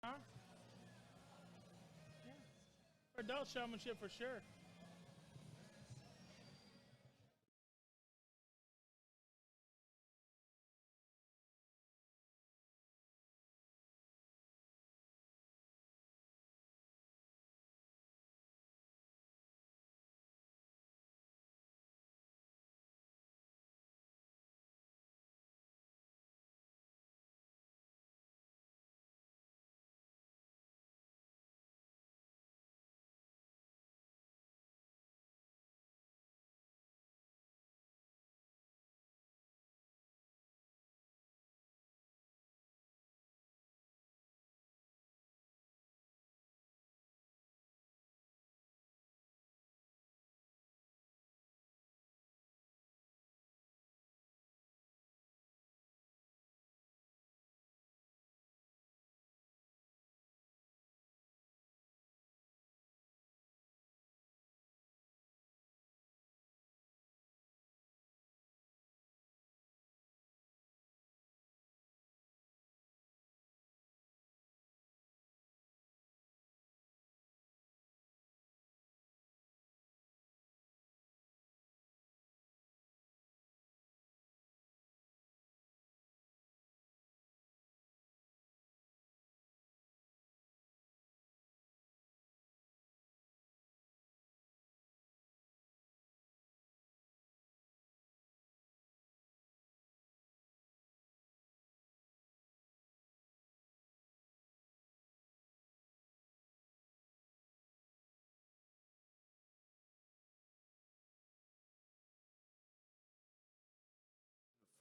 Huh? Yeah. For adult showmanship, for sure.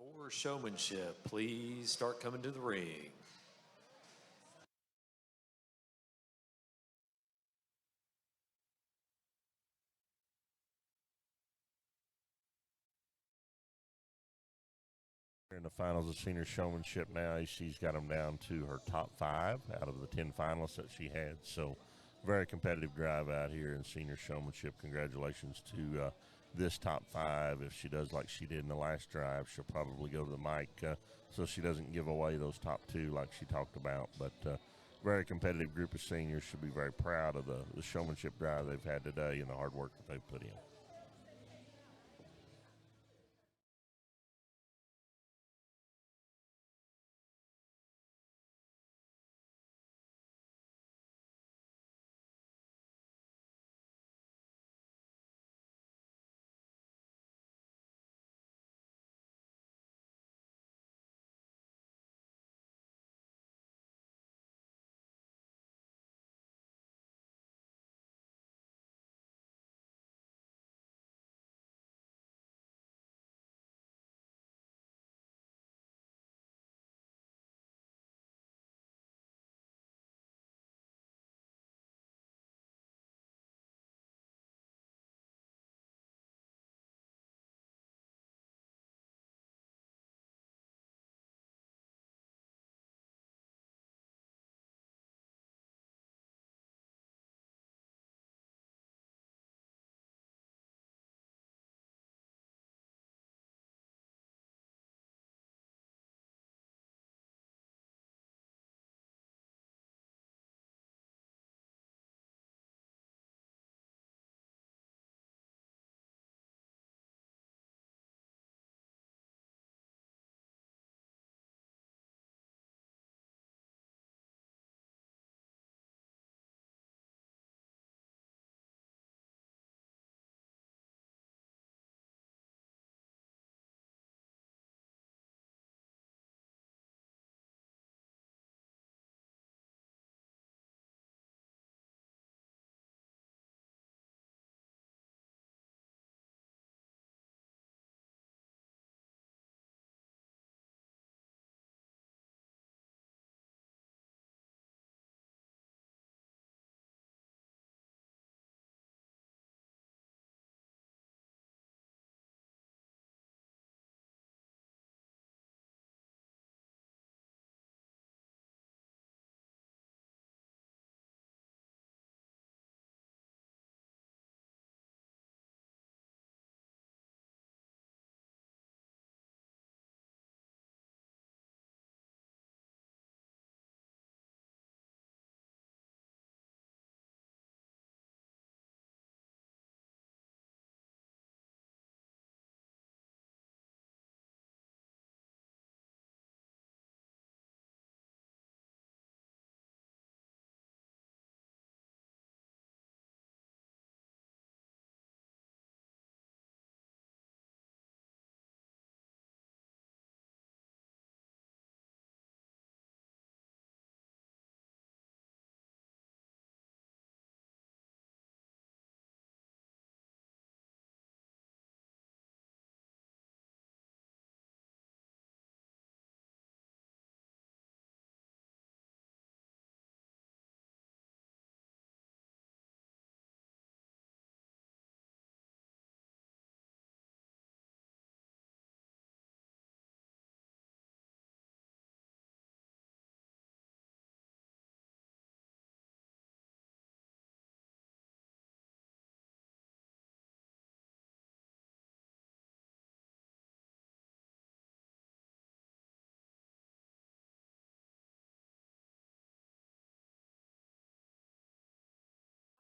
For Showmanship, please start coming to the ring. In the finals of senior showmanship now, she's got them down to her top 5 out of the 10 finalists that she had. So, very competitive drive out here in senior showmanship. Congratulations to this top 5. If she does like she did in the last drive, she'll probably go to the mic so she doesn't give away those top 2 like she talked about. But very competitive group of seniors. Should be very proud of the showmanship drive they've had today and the hard work that they've put in.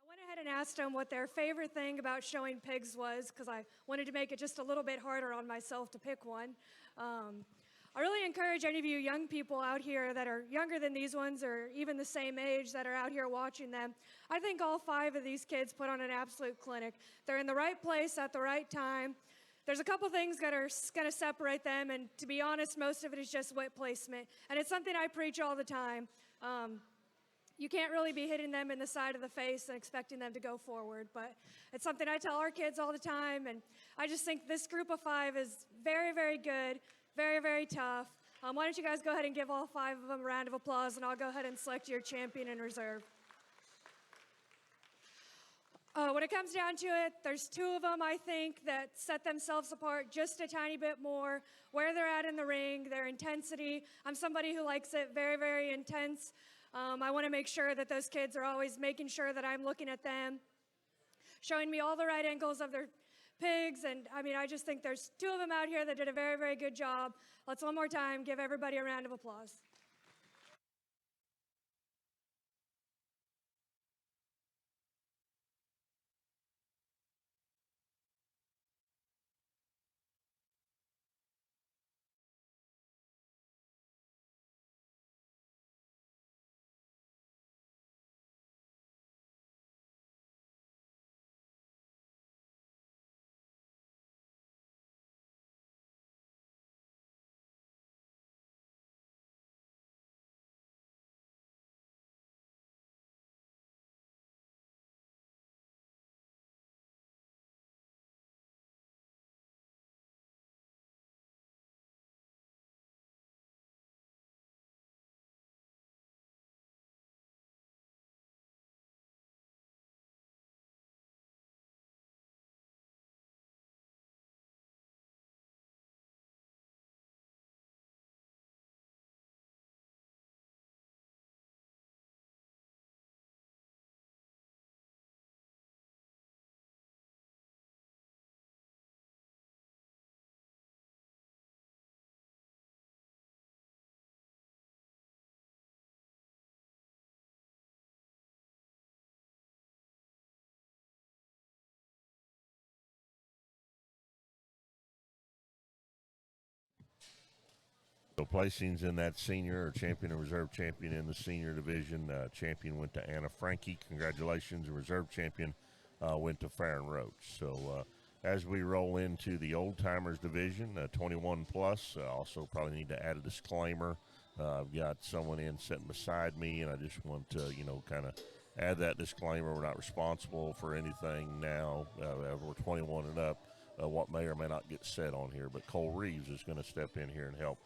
I went ahead and asked them what their favorite thing about showing pigs was because I wanted to make it just a little bit harder on myself to pick one. I really encourage any of you young people out here that are younger than these ones or even the same age that are out here watching them. I think all 5 of these kids put on an absolute clinic. They're in the right place at the right time. There's a couple things that are going to separate them, and to be honest, most of it is just whip placement. And it's something I preach all the time. You can't really be hitting them in the side of the face and expecting them to go forward, but it's something I tell our kids all the time, and I just think this group of 5 is very, very good. Very, very tough. Why don't you guys go ahead and give all 5 of them a round of applause, and I'll go ahead and select your champion in reserve. When it comes down to it, there's 2 of them, I think, that set themselves apart just a tiny bit more. Where they're at in the ring, their intensity. I'm somebody who likes it very, very intense. I want to make sure that those kids are always making sure that I'm looking at them, showing me all the right angles of their pigs. And I mean, I just think there's 2 of them out here that did a very, very good job. Let's one more time give everybody a round of applause. So placings in that senior or champion and reserve champion in the senior division. Champion went to Anna Frankie. Congratulations. And reserve champion went to Farron Roach. So as we roll into the old timers division, 21 plus, also probably need to add a disclaimer. I've got someone in sitting beside me, and I just want to, kind of add that disclaimer. We're not responsible for anything now. We're 21 and up. What may or may not get said on here, but Cole Reeves is going to step in here and help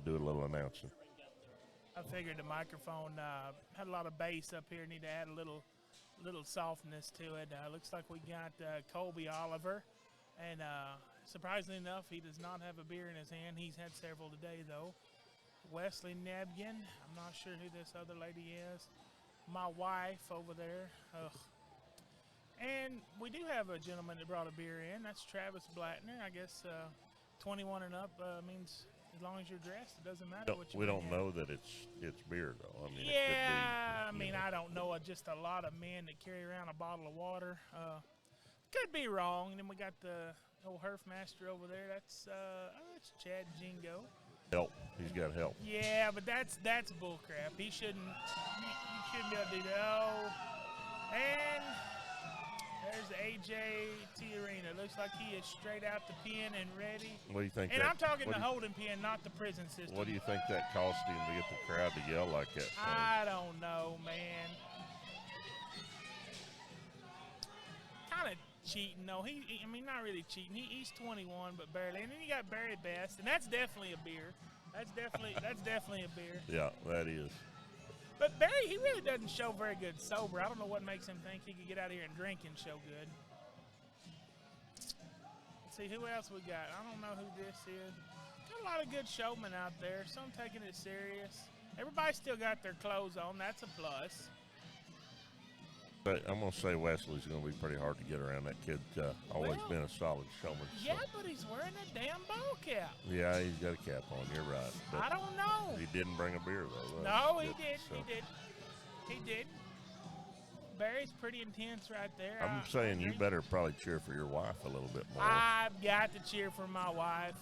do a little announcing. I figured the microphone had a lot of bass up here. Need to add a little softness to it. Looks like we got Colby Oliver, and surprisingly enough, he does not have a beer in his hand. He's had several today, though. Wesley Nebgen. I'm not sure who this other lady is. My wife over there. Ugh. And we do have a gentleman that brought a beer in. That's Travis Blattner. I guess 21 and up means as long as you're dressed, it doesn't matter what you We don't have. know that it's beer, though. I mean, Yeah, it could be, I don't know. Just a lot of men that carry around a bottle of water. Could be wrong. And then we got the old Herfmaster over there. That's Chad Jingo. help. He's got help. Yeah, but that's bullcrap. He shouldn't. You shouldn't be able to do that. Oh, and there's AJ Tiarina. Looks like he is straight out the pen and ready. What do you think? And I'm talking what the do you- holding pen, not the prison system. What do you think that cost him to get the crowd to yell like that? I don't know, man. Kind of cheating, though. Not really cheating. He's 21, but barely. And then you got Barry Best, and that's definitely a beer. That's definitely a beer. Yeah, that is. But Barry, he really doesn't show very good sober. I don't know what makes him think he could get out here and drink and show good. Let's see who else we got. I don't know who this is. Got a lot of good showmen out there. Some taking it serious. Everybody still got their clothes on. That's a plus. But I'm going to say Wesley's going to be pretty hard to get around. That kid always Well, been a solid showman. So. Yeah, but he's wearing a damn ball cap. Yeah, he's got a cap on. You're right. But I don't know. he didn't bring a beer, though. No, he did. So. He did. Barry's pretty intense right there. I'm saying you better probably cheer for your wife a little bit more. I've got to cheer for my wife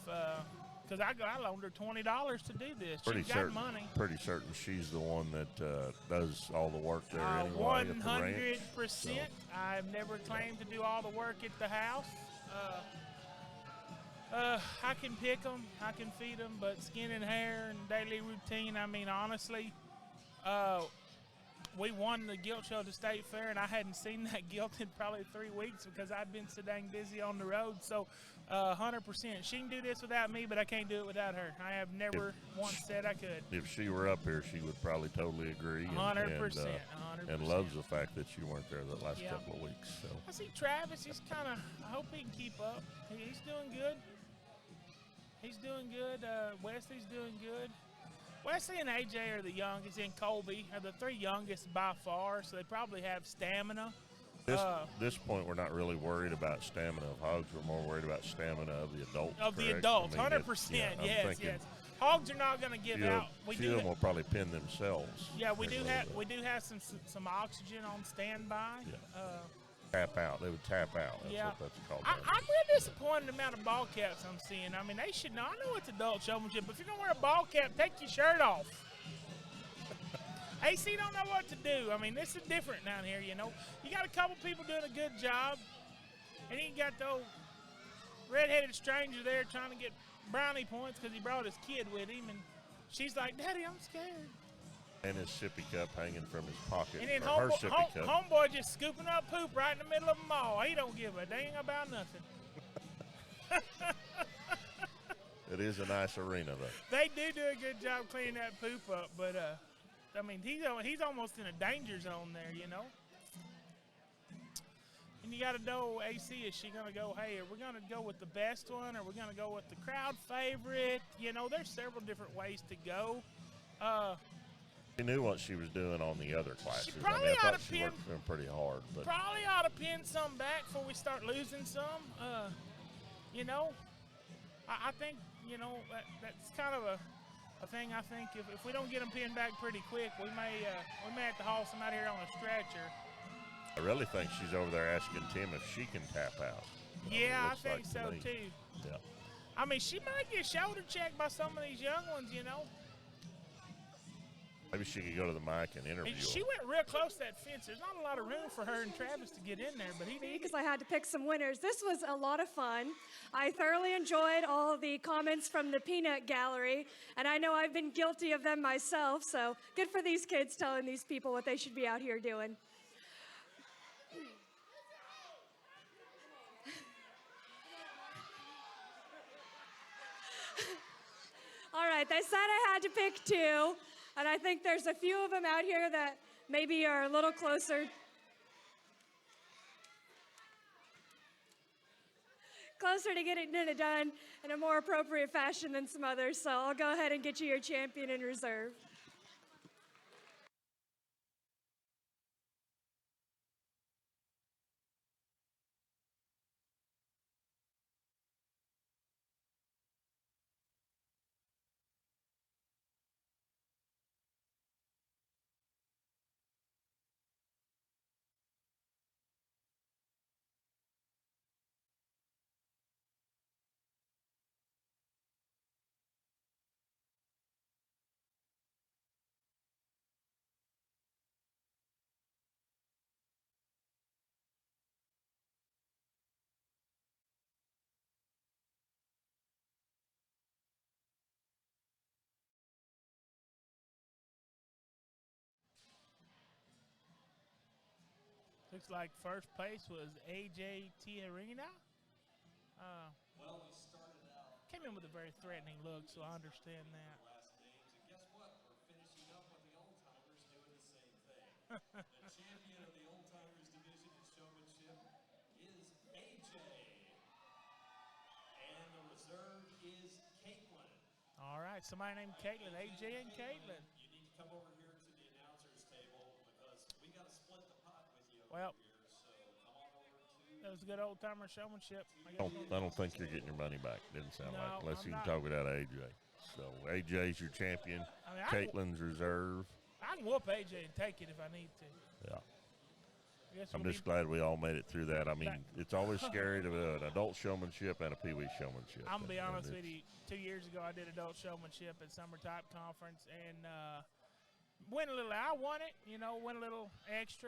because I loaned her $20 to do this. She's got money. Pretty certain she's the one that does all the work there anyway at the ranch. 100%. So. I've never claimed to do all the work at the house. I can pick them, I can feed them, but skin and hair and daily routine, honestly, we won the gilt show at the state fair, and I hadn't seen that gilt in probably 3 weeks because I'd been so dang busy on the road. So 100%. She can do this without me, but I can't do it without her. I have never once said I could. If she were up here, she would probably totally agree. 100%. 100%. And loves the fact that you weren't there the last couple of weeks. So I see Travis. He's kind of. I hope he can keep up. He's doing good. He's doing good. Wesley's doing good. Wesley and AJ are the youngest, and Colby are the 3 youngest by far, so they probably have stamina. This point, we're not really worried about stamina of hogs. We're more worried about stamina of the adults. Of the correct? adults, I mean, 100%. yes. Yes. Hogs are not going to give out. A few of them will probably pin themselves. Yeah, we do have some oxygen on standby. Yeah. Tap out. They would tap out. That's what that's called. I'm real disappointed in the amount of ball caps I'm seeing. I mean, they should know. I know it's adult showmanship, but if you're going to wear a ball cap, take your shirt off. AC don't know what to do. I mean, this is different down here, you know. You got a couple people doing a good job, and then you got the old red-headed stranger there trying to get brownie points because he brought his kid with him, and she's like, Daddy, I'm scared. And his sippy cup hanging from his pocket. And then her sippy cup. homeboy just scooping up poop right in the middle of the mall. He don't give a dang about nothing. It is a nice arena, though. They do a good job cleaning that poop up, but I mean, he's almost in a danger zone there, you know. And you got to know, AC, is she going to go, hey, are we going to go with the best one, or are we going to go with the crowd favorite? You know, there's several different ways to go. She knew what she was doing on the other classes. She probably I ought thought to she worked them pretty hard. But probably ought to pin some back before we start losing some. You know, I think, you know, that's kind of a thing. I think if we don't get them pinned back pretty quick, we may have to haul somebody here on a stretcher. I really think she's over there asking Tim if she can tap out. Yeah, I Looks think like so to me. too. Yeah. I mean, she might get shoulder checked by some of these young ones, you know. Maybe she could go to the mic and interview And she her. went real close to that fence. There's not a lot of room for her and Travis to get in there, but he did. Because I had to pick some winners. This was a lot of fun. I thoroughly enjoyed all the comments from the peanut gallery, and I know I've been guilty of them myself, so good for these kids telling these people what they should be out here doing. All right, they said I had to pick 2, and I think there's a few of them out here that maybe are a little closer to getting it done in a more appropriate fashion than some others. So I'll go ahead and get you your champion in reserve. Looks like first place was AJ Tiarina. Well, we started out Came in with a very threatening look, so I understand that. last games, and guess what? We're finishing up with the old timers doing the same thing. The champion of the old timers division in showmanship is AJ, and the reserve is Caitlin. All right, somebody named Caitlin, AJ and Caitlin. You need to come over here to the announcers table because we got to split the pot with you Well, over here. So come on over to. that was a good old timer showmanship. I don't think you're getting your money back. Didn't sound No, like, unless I'm you not. can talk without AJ. So AJ's your champion. I mean, Caitlin's reserve. I can whoop AJ and take it if I need to. Yeah. I guess I'm we'll just glad we all made it through that. I mean, Back. it's always scary to an adult showmanship and a peewee showmanship. I'm gonna be And honest with it's- you. 2 years ago, I did adult showmanship at Summer Type Conference and went a little. I won it, you know, went a little extra.